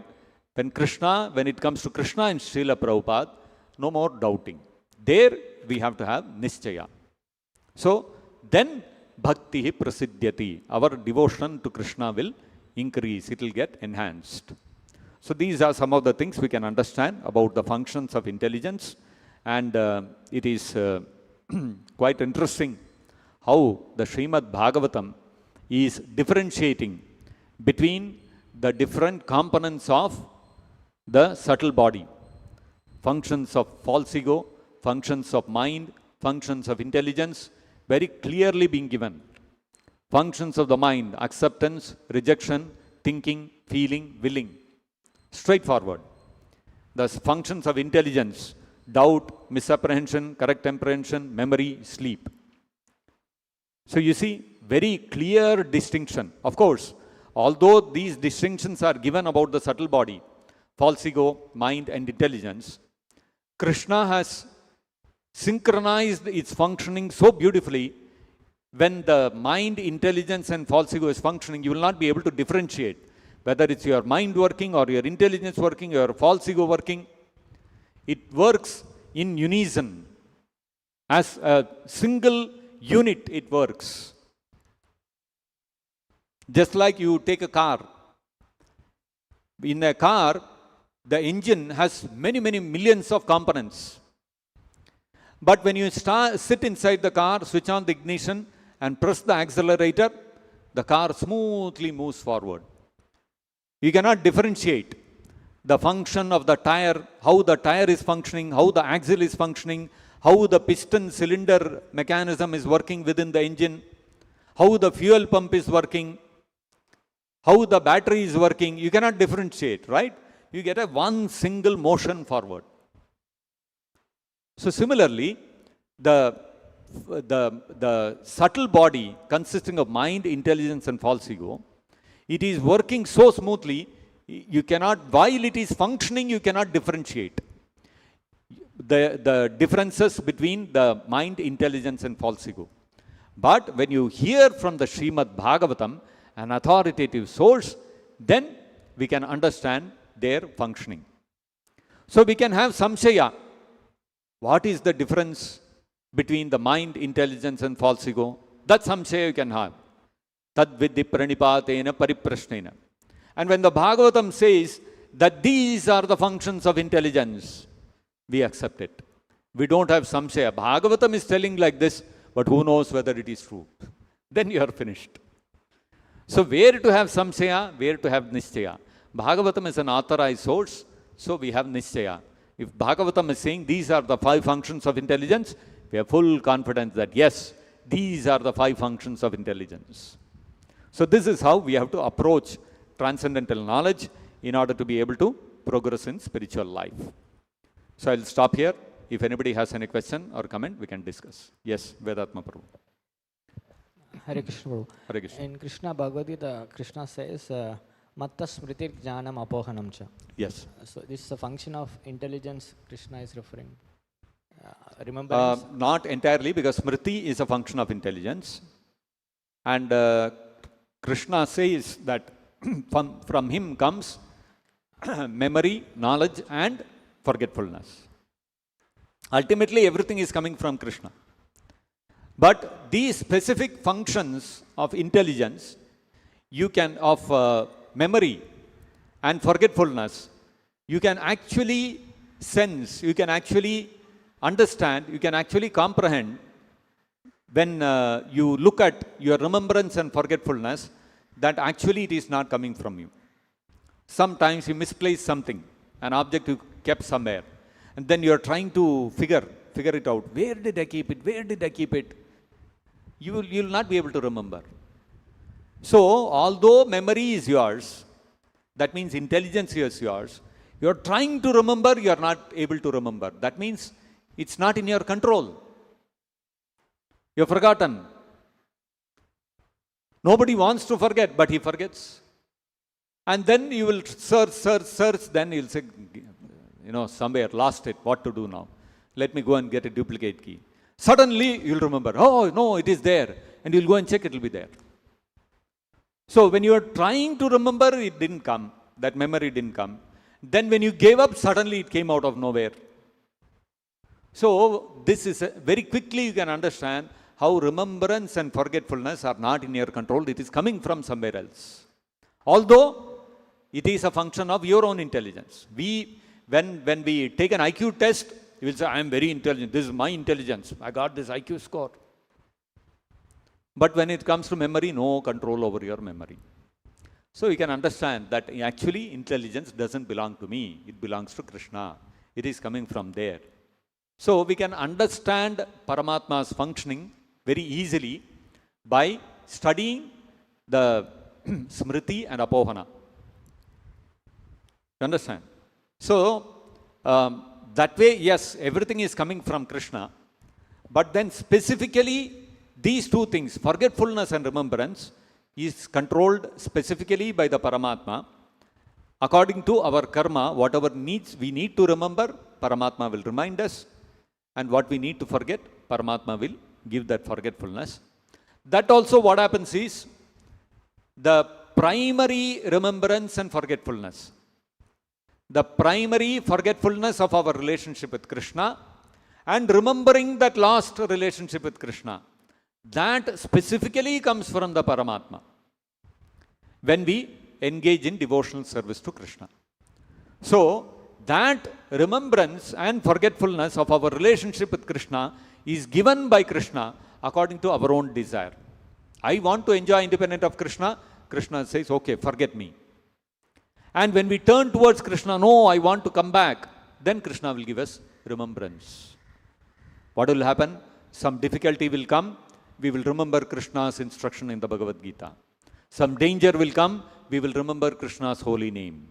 when it comes to Krishna and Srila Prabhupada, no more doubting. There we have to have nischaya. So then bhakti prasiddhyati, our devotion to Krishna will increase, it will get enhanced. So these are some of the things we can understand about the functions of intelligence, and it is quite interesting how the Shrimat Bhagavatam is differentiating between the different components of the subtle body, functions of false ego, functions of mind, functions of intelligence, very clearly being given. Functions of the mind: acceptance, rejection, thinking, feeling, willing. Straightforward. The functions of intelligence: doubt, misapprehension, correct apprehension, memory, sleep. So you see, very clear distinction. Of course, although these distinctions are given about the subtle body, false ego, mind and intelligence, Krishna has synchronized its functioning so beautifully. When the mind, intelligence and false ego is functioning, you will not be able to differentiate whether it's your mind working or your intelligence working, your false ego working. It works in unison. As a single unit, it works. Just like you take a car. In a car, the engine has many millions of components. But when you sit inside the car, switch on the ignition and press the accelerator, the car smoothly moves forward. You cannot differentiate the function of the tire, how the tire is functioning, how the axle is functioning, how the piston cylinder mechanism is working within the engine, how the fuel pump is working, how the battery is working. You cannot differentiate, right? You get a one single motion forward. So similarly, the subtle body consisting of mind, intelligence and false ego, it is working so smoothly, you cannot, while it is functioning, you cannot differentiate the differences between the mind, intelligence and false ego. But when you hear from the Shrimat Bhagavatam, an authoritative source, then we can understand their functioning. So we can have samshaya. What is the difference between the mind, intelligence and false ego? That samshaya you can have. Tad vidhi pranipatena pariprashnena. And when the Bhagavatam says that these are the functions of intelligence, we accept it. We don't have samshaya. Bhagavatam is telling like this, but who knows whether it is true? Then you are finished. So where to have samshaya, where to have nischaya? Bhagavatam is an authorized source, so we have nischaya. If Bhagavatam is saying these are the 5 functions of intelligence, we have full confidence that yes, these are the 5 functions of intelligence. So this is how we have to approach transcendental knowledge in order to be able to progress in spiritual life. So I'll stop here. If anybody has any question or comment, we can discuss. Yes, Vedatma Prabhu. Hare Krishna Prabhu. Hare Krishna. In Krishna Bhagavad Gita, Krishna says, Matta smritir jnanam apohanam cha. Yes. So this is a function of intelligence Krishna is referring. Remember? Not entirely, because smriti is a function of intelligence. And Krishna says that from him comes memory, knowledge and forgetfulness. Ultimately, everything is coming from Krishna. But these specific functions of intelligence, you can, of memory and forgetfulness, you can actually sense, you can actually understand, you can actually comprehend when you look at your remembrance and forgetfulness, that actually it is not coming from you. Sometimes you misplace something, an object you kept somewhere, and then you are trying to figure it out. Where did I keep it? Where did I keep it? You will not be able to remember. So, although memory is yours, that means intelligence is yours, you are trying to remember, you are not able to remember. That means it's not in your control. You have forgotten. Nobody wants to forget, but he forgets. And then you will search, then you'll say, somewhere lost it, what to do now? Let me go and get a duplicate key. Suddenly you'll remember, oh no, it is there. And you'll go and check, it will be there. So when you are trying to remember, it didn't come. That memory didn't come. Then when you gave up, suddenly it came out of nowhere. So this is very quickly you can understand how remembrance and forgetfulness are not in your control. It is coming from somewhere else. Although it is a function of your own intelligence. When we take an IQ test, you will say, I am very intelligent. This is my intelligence. I got this IQ score. But when it comes to memory, no control over your memory. So you can understand that actually intelligence doesn't belong to me. It belongs to Krishna. It is coming from there. So we can understand Paramatma's functioning very easily by studying the Smriti and Apohana. You understand? So that way, yes, everything is coming from Krishna. But then specifically, these two things, forgetfulness and remembrance, is controlled specifically by the Paramatma. According to our karma, whatever needs we need to remember, Paramatma will remind us. And what we need to forget, Paramatma will give that forgetfulness. That also what happens is, the primary remembrance and forgetfulness. The primary forgetfulness of our relationship with Krishna and remembering that lost relationship with Krishna. That specifically comes from the Paramatma when we engage in devotional service to Krishna. So, that remembrance and forgetfulness of our relationship with Krishna is given by Krishna according to our own desire. I want to enjoy independent of Krishna. Krishna says, okay, forget me. And when we turn towards Krishna, no, I want to come back, then Krishna will give us remembrance. What will happen? Some difficulty will come. We will remember Krishna's instruction in the Bhagavad Gita. Some danger will come. We will remember Krishna's holy name.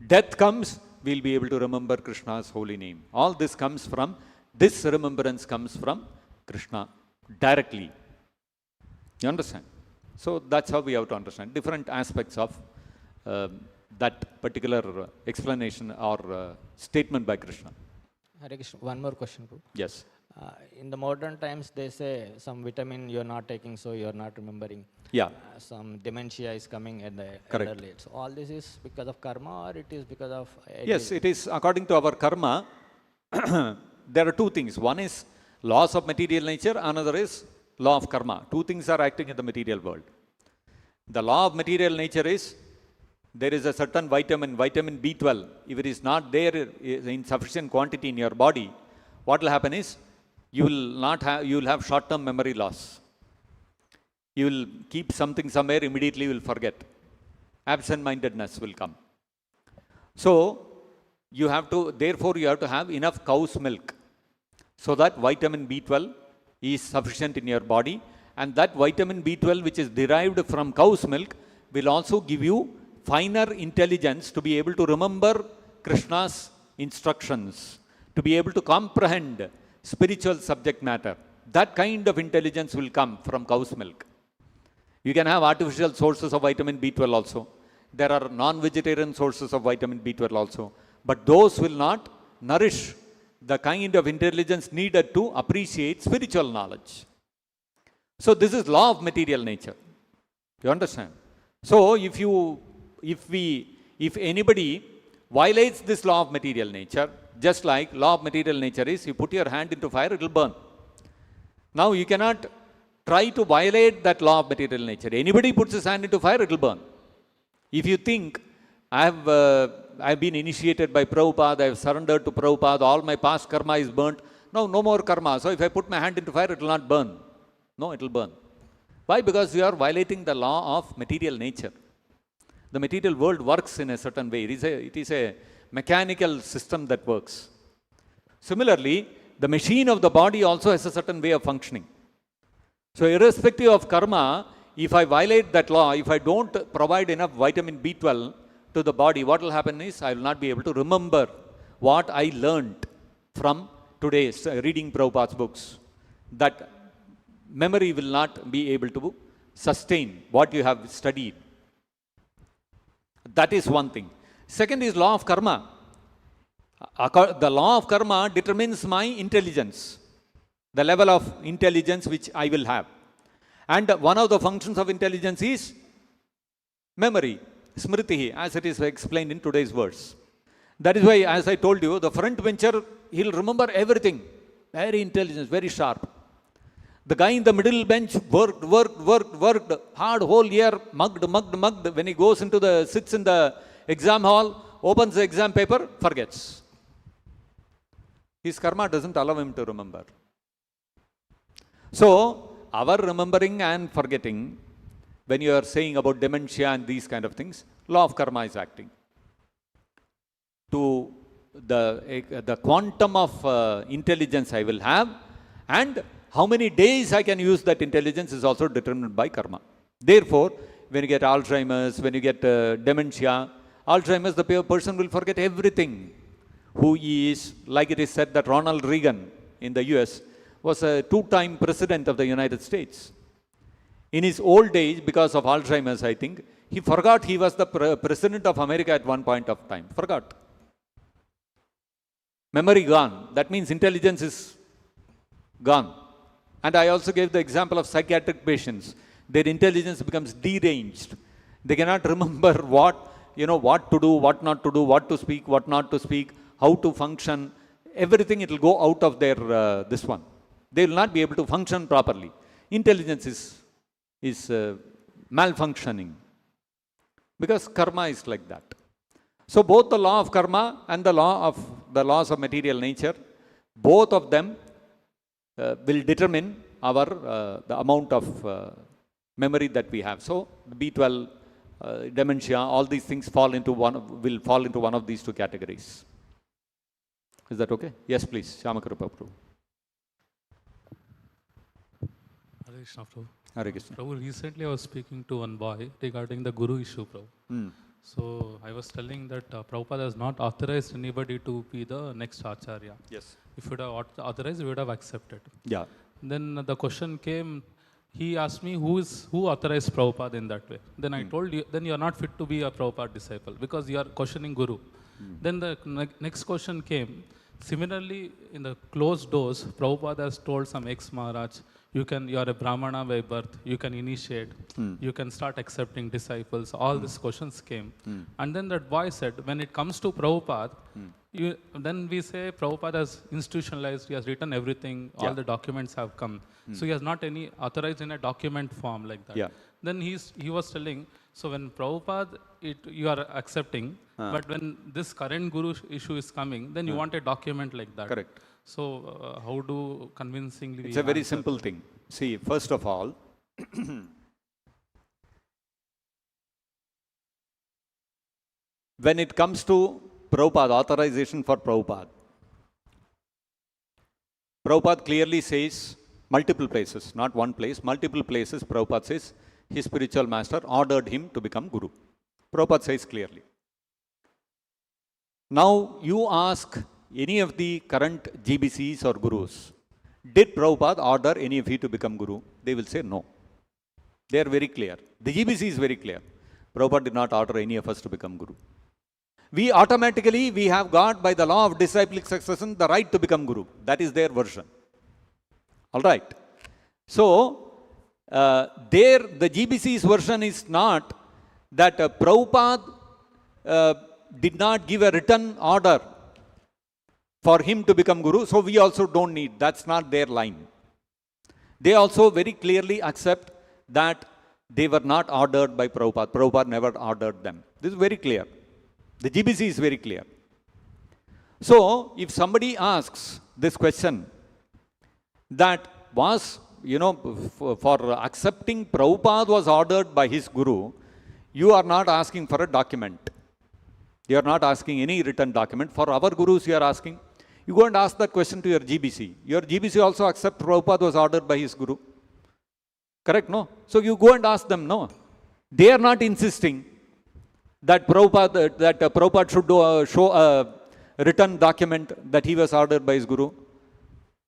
Death comes. We will be able to remember Krishna's holy name. All this comes from, this remembrance comes from Krishna directly. You understand? So that's how we have to understand different aspects of that particular explanation or statement by Krishna. Hare Krishna, one more question, Prabhu. Yes. In the modern times, they say some vitamin you are not taking, so you are not remembering. Yeah. Some dementia is coming at the Correct. elderly age. So all this is because of karma, or it is because of Yes, it is according to our karma. There are two things. One is laws of material nature, another is law of karma. Two things are acting in the material world. The law of material nature is, there is a certain vitamin B12. If it is not there in sufficient quantity in your body, what will happen is, you will have short-term memory loss. You will keep something somewhere, immediately you will forget. Absent-mindedness will come. So, therefore you have to have enough cow's milk, so that vitamin B12 is sufficient in your body, and that vitamin B12 which is derived from cow's milk will also give you finer intelligence to be able to remember Krishna's instructions, to be able to comprehend spiritual subject matter. That kind of intelligence will come from cow's milk. You can have artificial sources of vitamin B12 also. There are non-vegetarian sources of vitamin B12 also. But those will not nourish the kind of intelligence needed to appreciate spiritual knowledge. So this is law of material nature. You understand? So if anybody violates this law of material nature, just like law of material nature is, you put your hand into fire, it will burn. Now you cannot try to violate that law of material nature. Anybody puts his hand into fire, it will burn. If you think, I have been initiated by Prabhupada, I have surrendered to Prabhupada, all my past karma is burnt. No more karma. So if I put my hand into fire, it will not burn. No, it will burn. Why? Because you are violating the law of material nature. The material world works in a certain way. It is a mechanical system that works. Similarly, the machine of the body also has a certain way of functioning. So irrespective of karma, if I violate that law, if I don't provide enough vitamin B12 to the body, what will happen is, I will not be able to remember what I learned from today's reading Prabhupada's books. That memory will not be able to sustain what you have studied. That is one thing. Second is law of karma. The law of karma determines my intelligence, the level of intelligence which I will have. And one of the functions of intelligence is memory, smriti, as it is explained in today's verse. That is why, as I told you, the front bencher, he'll remember everything. Very intelligent, very sharp. The guy in the middle bench worked hard whole year, mugged. When he goes sits in the exam hall, opens the exam paper, forgets. His karma doesn't allow him to remember. So, our remembering and forgetting, when you are saying about dementia and these kind of things, law of karma is acting. To the quantum of intelligence I will have, and how many days I can use that intelligence is also determined by karma. Therefore, when you get Alzheimer's, when you get dementia, Alzheimer's, the person will forget everything. Who he is, like it is said that Ronald Reagan in the US was a 2-time president of the United States. In his old age, because of Alzheimer's, I think, he forgot he was the president of America at one point of time. Forgot. Memory gone. That means intelligence is gone. And I also gave the example of psychiatric patients. Their intelligence becomes deranged. They cannot remember what to do, what not to do, what to speak, what not to speak, how to function. Everything, it will go out of their this one. They will not be able to function properly. Intelligence is malfunctioning. Because karma is like that. So both the law of karma and the laws of material nature, both of them will determine the amount of memory that we have. So B12, dementia, all these things will fall into one of these two categories. Is that okay? Yes, please. Shamakrupa Prabhu. Hare Krishna, Prabhu. Hare Krishna. Prabhu, recently I was speaking to one boy regarding the guru issue, Prabhu. So I was telling that Prabhupada has not authorized anybody to be the next Acharya. Yes. If he would have authorized, we would have accepted. Yeah. Then the question came, he asked me who authorized Prabhupada in that way. Then I told you, then you are not fit to be a Prabhupada disciple because you are questioning Guru. Then the next question came, similarly in the closed doors, Prabhupada has told some ex-Maharaj, you are a Brahmana by birth, you can initiate, you can start accepting disciples. All these questions came. And then that boy said, when it comes to Prabhupada, then we say Prabhupada has institutionalized, he has written everything, all the documents have come. So he has not any authorized in a document form like that. Yeah. Then he was telling, so when Prabhupada, you are accepting, but when this current guru issue is coming, then you want a document like that. Correct. So how do convincingly It's a very simple thing. See, first of all, when it comes to Prabhupada, authorization for Prabhupada, Prabhupada clearly says, multiple places, not one place, multiple places, Prabhupada says, his spiritual master ordered him to become Guru. Prabhupada says clearly. Now, you ask any of the current GBCs or Gurus, did Prabhupada order any of you to become Guru? They will say no. They are very clear. The GBC is very clear. Prabhupada did not order any of us to become Guru. We have got, by the law of disciplic succession, the right to become Guru. That is their version. All right. So, the GBC's version is not that Prabhupada did not give a written order for him to become Guru, so we also don't need. That's not their line. They also very clearly accept that they were not ordered by Prabhupada. Prabhupada never ordered them. This is very clear. The GBC is very clear. So, if somebody asks this question, that was, for accepting Prabhupada was ordered by his Guru, you are not asking for a document. You are not asking any written document. For our Gurus, you are asking. You go and ask that question to your GBC. Your GBC also accept Prabhupada was ordered by his Guru. Correct, no? So you go and ask them, no. They are not insisting that Prabhupada should show a written document that he was ordered by his Guru.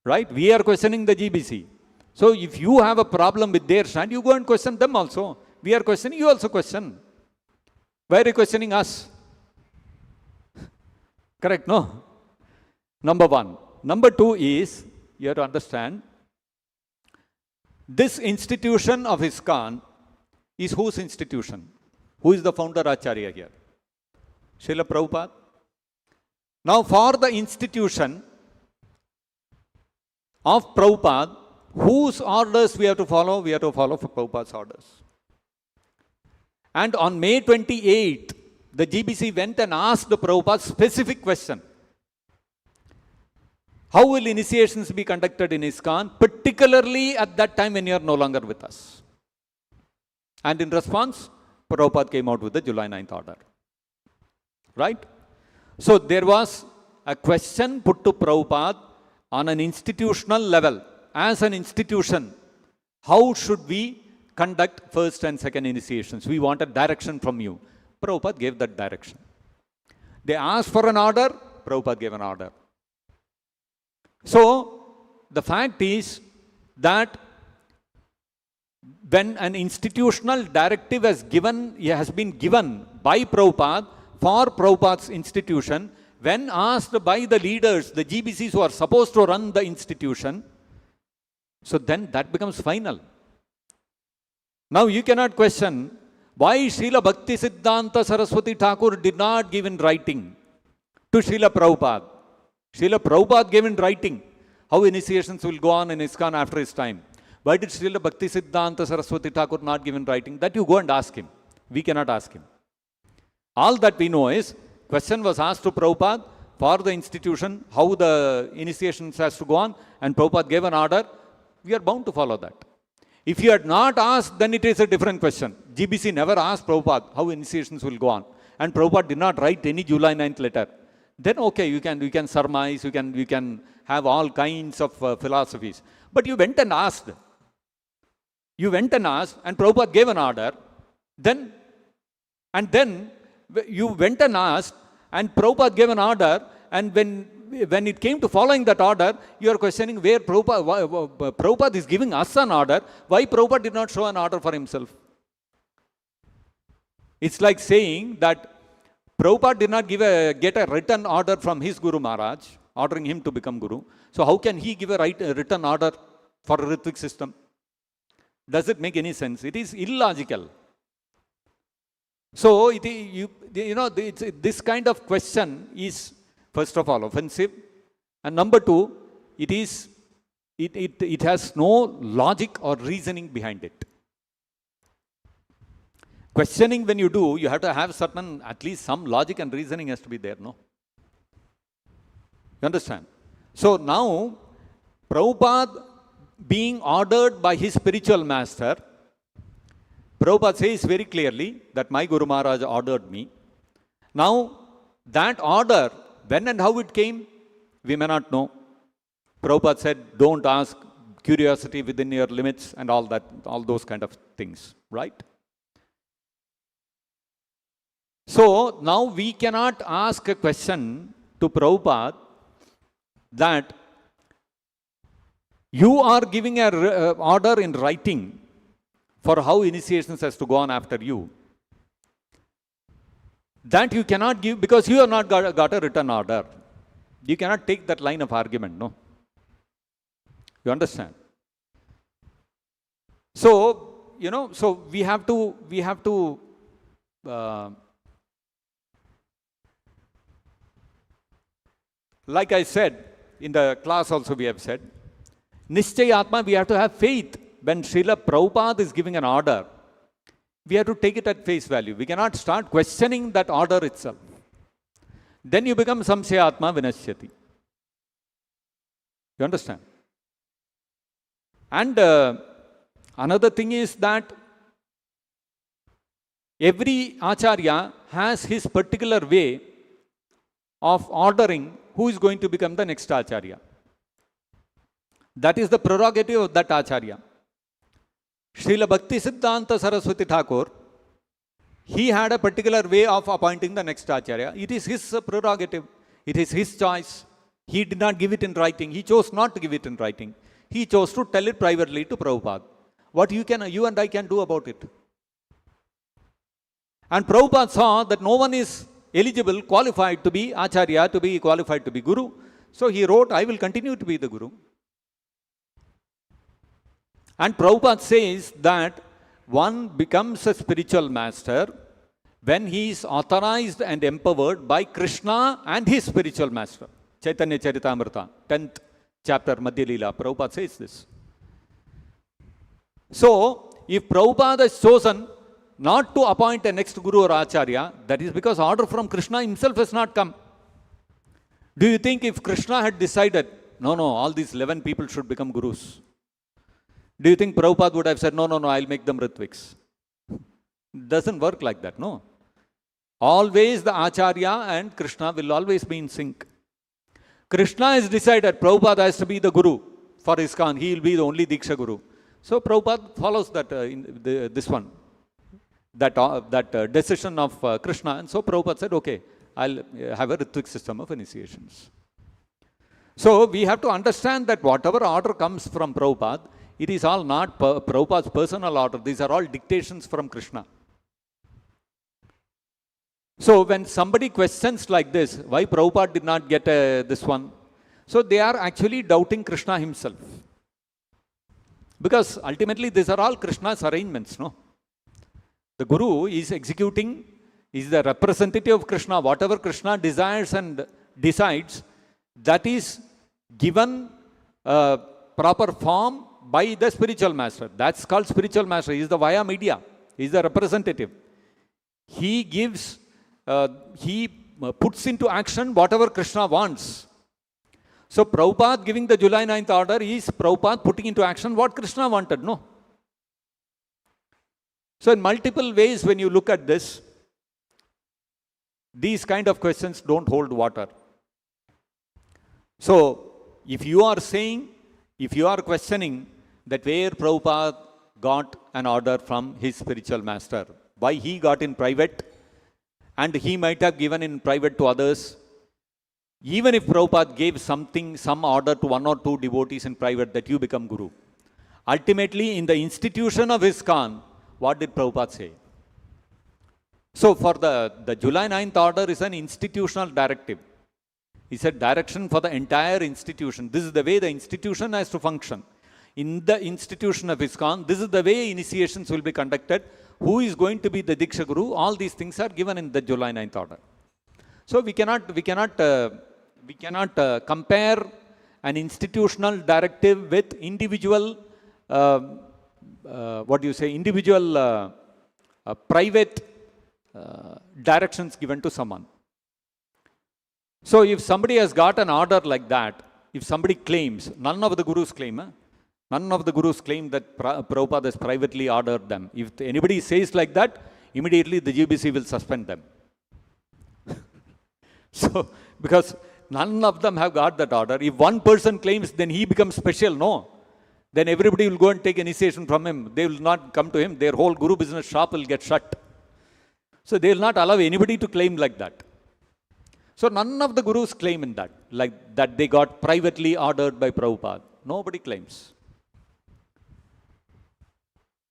Right? We are questioning the GBC. So if you have a problem with their stand, you go and question them also. We are questioning, you also question. Why are you questioning us? Correct, no? Number one. Number two is, you have to understand, this institution of ISKCON is whose institution? Who is the founder Acharya here? Srila Prabhupada. Now for the institution of Prabhupada, whose orders we have to follow? We have to follow Prabhupada's orders. And on May 28th, the GBC went and asked Prabhupada specific question. How will initiations be conducted in ISKCON, particularly at that time when you are no longer with us? And in response, Prabhupada came out with the July 9th order. Right? So there was a question put to Prabhupada on an institutional level. As an institution, how should we conduct first and second initiations? We want a direction from you. Prabhupada gave that direction. They asked for an order, Prabhupada gave an order. So, the fact is that when an institutional directive has been given by Prabhupada for Prabhupada's institution, when asked by the leaders, the GBCs who are supposed to run the institution, so then that becomes final. Now you cannot question why Srila Bhakti Siddhanta Saraswati Thakur did not give in writing to Srila Prabhupada. Srila Prabhupada gave in writing how initiations will go on in ISKCON after his time. Why did Srila Bhakti Siddhanta Saraswati Thakur not give in writing? That you go and ask him. We cannot ask him. All that we know is, question was asked to Prabhupada for the institution, how the initiations has to go on, and Prabhupada gave an order. We are bound to follow that. If you had not asked, then it is a different question. GBC never asked Prabhupada how initiations will go on. And Prabhupada did not write any July 9th letter. Then okay, you can surmise, you can have all kinds of philosophies. But you went and asked. You went and asked, and Prabhupada gave an order. Then you went and asked, and Prabhupada gave an order, and when it came to following that order, you are questioning where Prabhupada is giving us an order, why Prabhupada did not show an order for himself? It's like saying that Prabhupada did not get a written order from his Guru Maharaj, ordering him to become Guru. So how can he give a written order for a Ritvik system? Does it make any sense? It is illogical. So this kind of question is, first of all, offensive, and number two, it has no logic or reasoning behind it. Questioning, when you do, you have to have certain, at least some logic and reasoning has to be there, no? You understand? So now, Prabhupada being ordered by his spiritual master, Prabhupada says very clearly that my Guru Maharaj ordered me. Now, that order, when and how it came, we may not know. Prabhupada said, don't ask, curiosity within your limits and all those kind of things, right? So, now we cannot ask a question to Prabhupada that you are giving an order in writing for how initiations has to go on after you. That you cannot give because you have not got a written order. You cannot take that line of argument, no? You understand? So, so we have to like I said, in the class also we have said, Nishchayatma, we have to have faith. When Srila Prabhupada is giving an order, we have to take it at face value. We cannot start questioning that order itself. Then you become Samshayatma Vinashyati. You understand? And another thing is that every Acharya has his particular way of ordering who is going to become the next Acharya. That is the prerogative of that Acharya. Srila Bhakti Siddhanta Saraswati Thakur, he had a particular way of appointing the next Acharya. It is his prerogative. It is his choice. He did not give it in writing. He chose not to give it in writing. He chose to tell it privately to Prabhupada. What you and I can do about it? And Prabhupada saw that no one is eligible, qualified to be Acharya, to be qualified to be Guru. So he wrote, I will continue to be the Guru. And Prabhupada says that one becomes a spiritual master when he is authorized and empowered by Krishna and his spiritual master. Chaitanya Charitamrita, 10th chapter, Madhya Leela, Prabhupada says this. So, if Prabhupada is chosen not to appoint a next Guru or Acharya, that is because order from Krishna himself has not come. Do you think if Krishna had decided, no, all these 11 people should become Gurus, do you think Prabhupada would have said, no, I'll make them Ritviks? Doesn't work like that, no. Always the Acharya and Krishna will always be in sync. Krishna has decided Prabhupada has to be the Guru for ISKCON. He will be the only Diksha Guru. So Prabhupada follows that that decision of Krishna. And so Prabhupada said, okay, I'll have a Ritvik system of initiations. So we have to understand that whatever order comes from Prabhupada, it is all not Prabhupada's personal order. These are all dictations from Krishna. So when somebody questions like this, why Prabhupada did not get this one? So they are actually doubting Krishna himself. Because ultimately these are all Krishna's arrangements, no? The Guru is executing, is the representative of Krishna. Whatever Krishna desires and decides, that is given proper form by the spiritual master. That's called spiritual master. He is the via media. He is the representative. He gives, he puts into action whatever Krishna wants. So Prabhupada giving the July 9th order is Prabhupada putting into action what Krishna wanted, no? So in multiple ways when you look at this, these kind of questions don't hold water. So if you are saying, if you are questioning that where Prabhupada got an order from his spiritual master, why he got in private and he might have given in private to others, even if Prabhupada gave some order to one or two devotees in private that you become Guru, ultimately in the institution of ISKCON, what did Prabhupada say? So for the July 9th order is an institutional directive. He said direction for the entire institution. This is the way the institution has to function. In the institution of ISKCON, this is the way initiations will be conducted. Who is going to be the Diksha Guru? All these things are given in the July 9th order. So we cannot compare an institutional directive with individual, private directions given to someone. So if somebody has got an order like that, if somebody claims, none of the Gurus claim that Prabhupada has privately ordered them. If anybody says like that, immediately the GBC will suspend them. So, because none of them have got that order. If one person claims, then he becomes special, no. Then everybody will go and take initiation from him. They will not come to him. Their whole Guru business shop will get shut. So they will not allow anybody to claim like that. So none of the Gurus claim in that, like that they got privately ordered by Prabhupada. Nobody claims.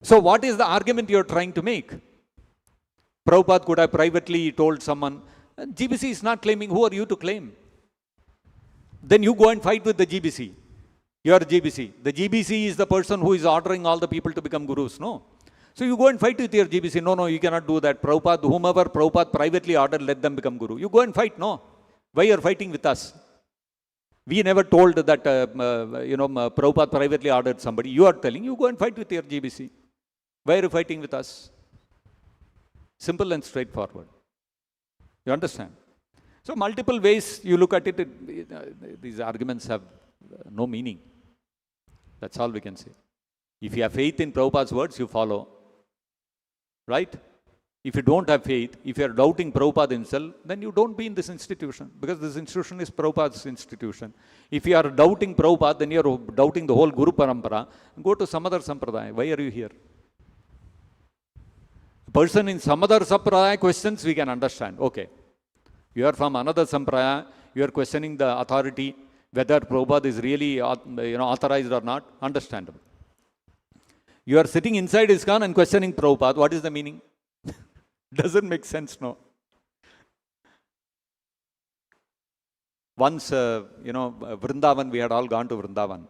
So what is the argument you are trying to make? Prabhupada could have privately told someone, GBC is not claiming, who are you to claim? Then you go and fight with the GBC. You are GBC. The GBC is the person who is ordering all the people to become Gurus, no? So you go and fight with your GBC. No, you cannot do that. Prabhupada, whomever Prabhupada privately ordered, let them become Guru. You go and fight, no? Why you are fighting with us? We never told that, Prabhupada privately ordered somebody. You are telling, you go and fight with your GBC. Why are you fighting with us? Simple and straightforward. You understand? So multiple ways you look at it, these arguments have no meaning. That's all we can say. If you have faith in Prabhupada's words, you follow. Right? If you don't have faith, if you are doubting Prabhupada himself, then you don't be in this institution, because this institution is Prabhupada's institution. If you are doubting Prabhupada, then you are doubting the whole Guru Parampara. Go to some other Sampradaya. Why are you here? A person in some other Sampradaya questions, we can understand. Okay. You are from another Sampradaya, you are questioning the authority, whether Prabhupada is really authorized or not, understandable. You are sitting inside ISKCON and questioning Prabhupada. What is the meaning? Doesn't make sense, no. once, Vrindavan, we had all gone to Vrindavan.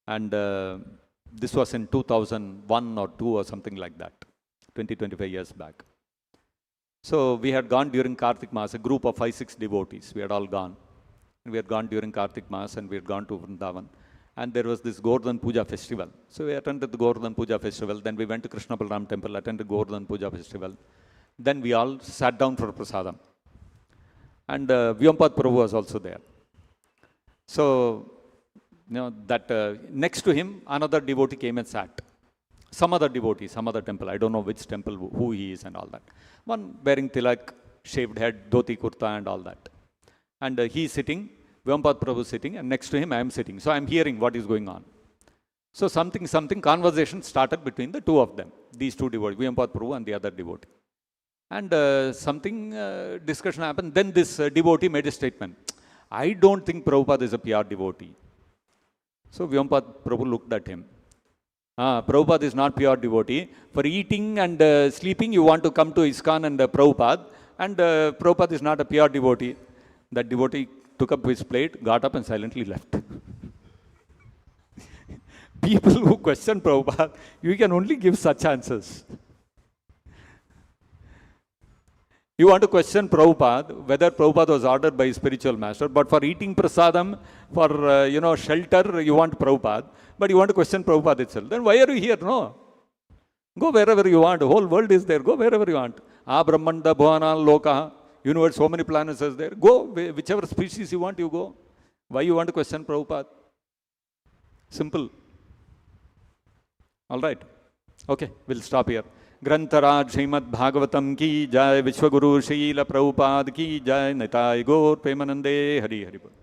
And this was in 2001 or 2 or something like that, 25 years back. So we had gone during Kartik Maas, a group of 5-6 devotees. We had all gone. We had gone during Kartik Maas and we had gone to Vrindavan. And there was this Govardhan Puja festival. So we attended the Govardhan Puja festival. Then we went to Krishna Balaram temple, attended Govardhan Puja festival. Then we all sat down for prasadam. And Vyampad Prabhu was also there. So, next to him, another devotee came and sat. Some other devotee, some other temple. I don't know which temple, who he is and all that. One wearing tilak, shaved head, dhoti kurta and all that. And he is sitting, Vyampad Prabhu is sitting, and next to him I am sitting. So I am hearing what is going on. So something conversation started between the two of them, these two devotees, Vyampad Prabhu and the other devotee. And discussion happened. Then this devotee made a statement. I don't think Prabhupada is a pure devotee. So Vyampad Prabhu looked at him. Prabhupada is not pure devotee. For eating and sleeping, you want to come to ISKCON and Prabhupada. And Prabhupada is not a pure devotee. That devotee took up his plate, got up and silently left. People who question Prabhupada, you can only give such answers. You want to question Prabhupada, whether Prabhupada was ordered by his spiritual master, but for eating prasadam, for shelter, you want Prabhupada, but you want to question Prabhupada itself. Then why are you here? No. Go wherever you want. The whole world is there. Go wherever you want. Brahmanda, Bhuana, Loka, universe, so many planets are there. Go, whichever species you want, you go. Why you want to question Prabhupada? Simple. All right. Okay, we'll stop here. ग्रंथराज Shrimad Bhagavatam की जय, विश्वगुरु श्रील प्रभुपाद की जय, निताय गौर प्रेमानंदे हरि हरि बोल।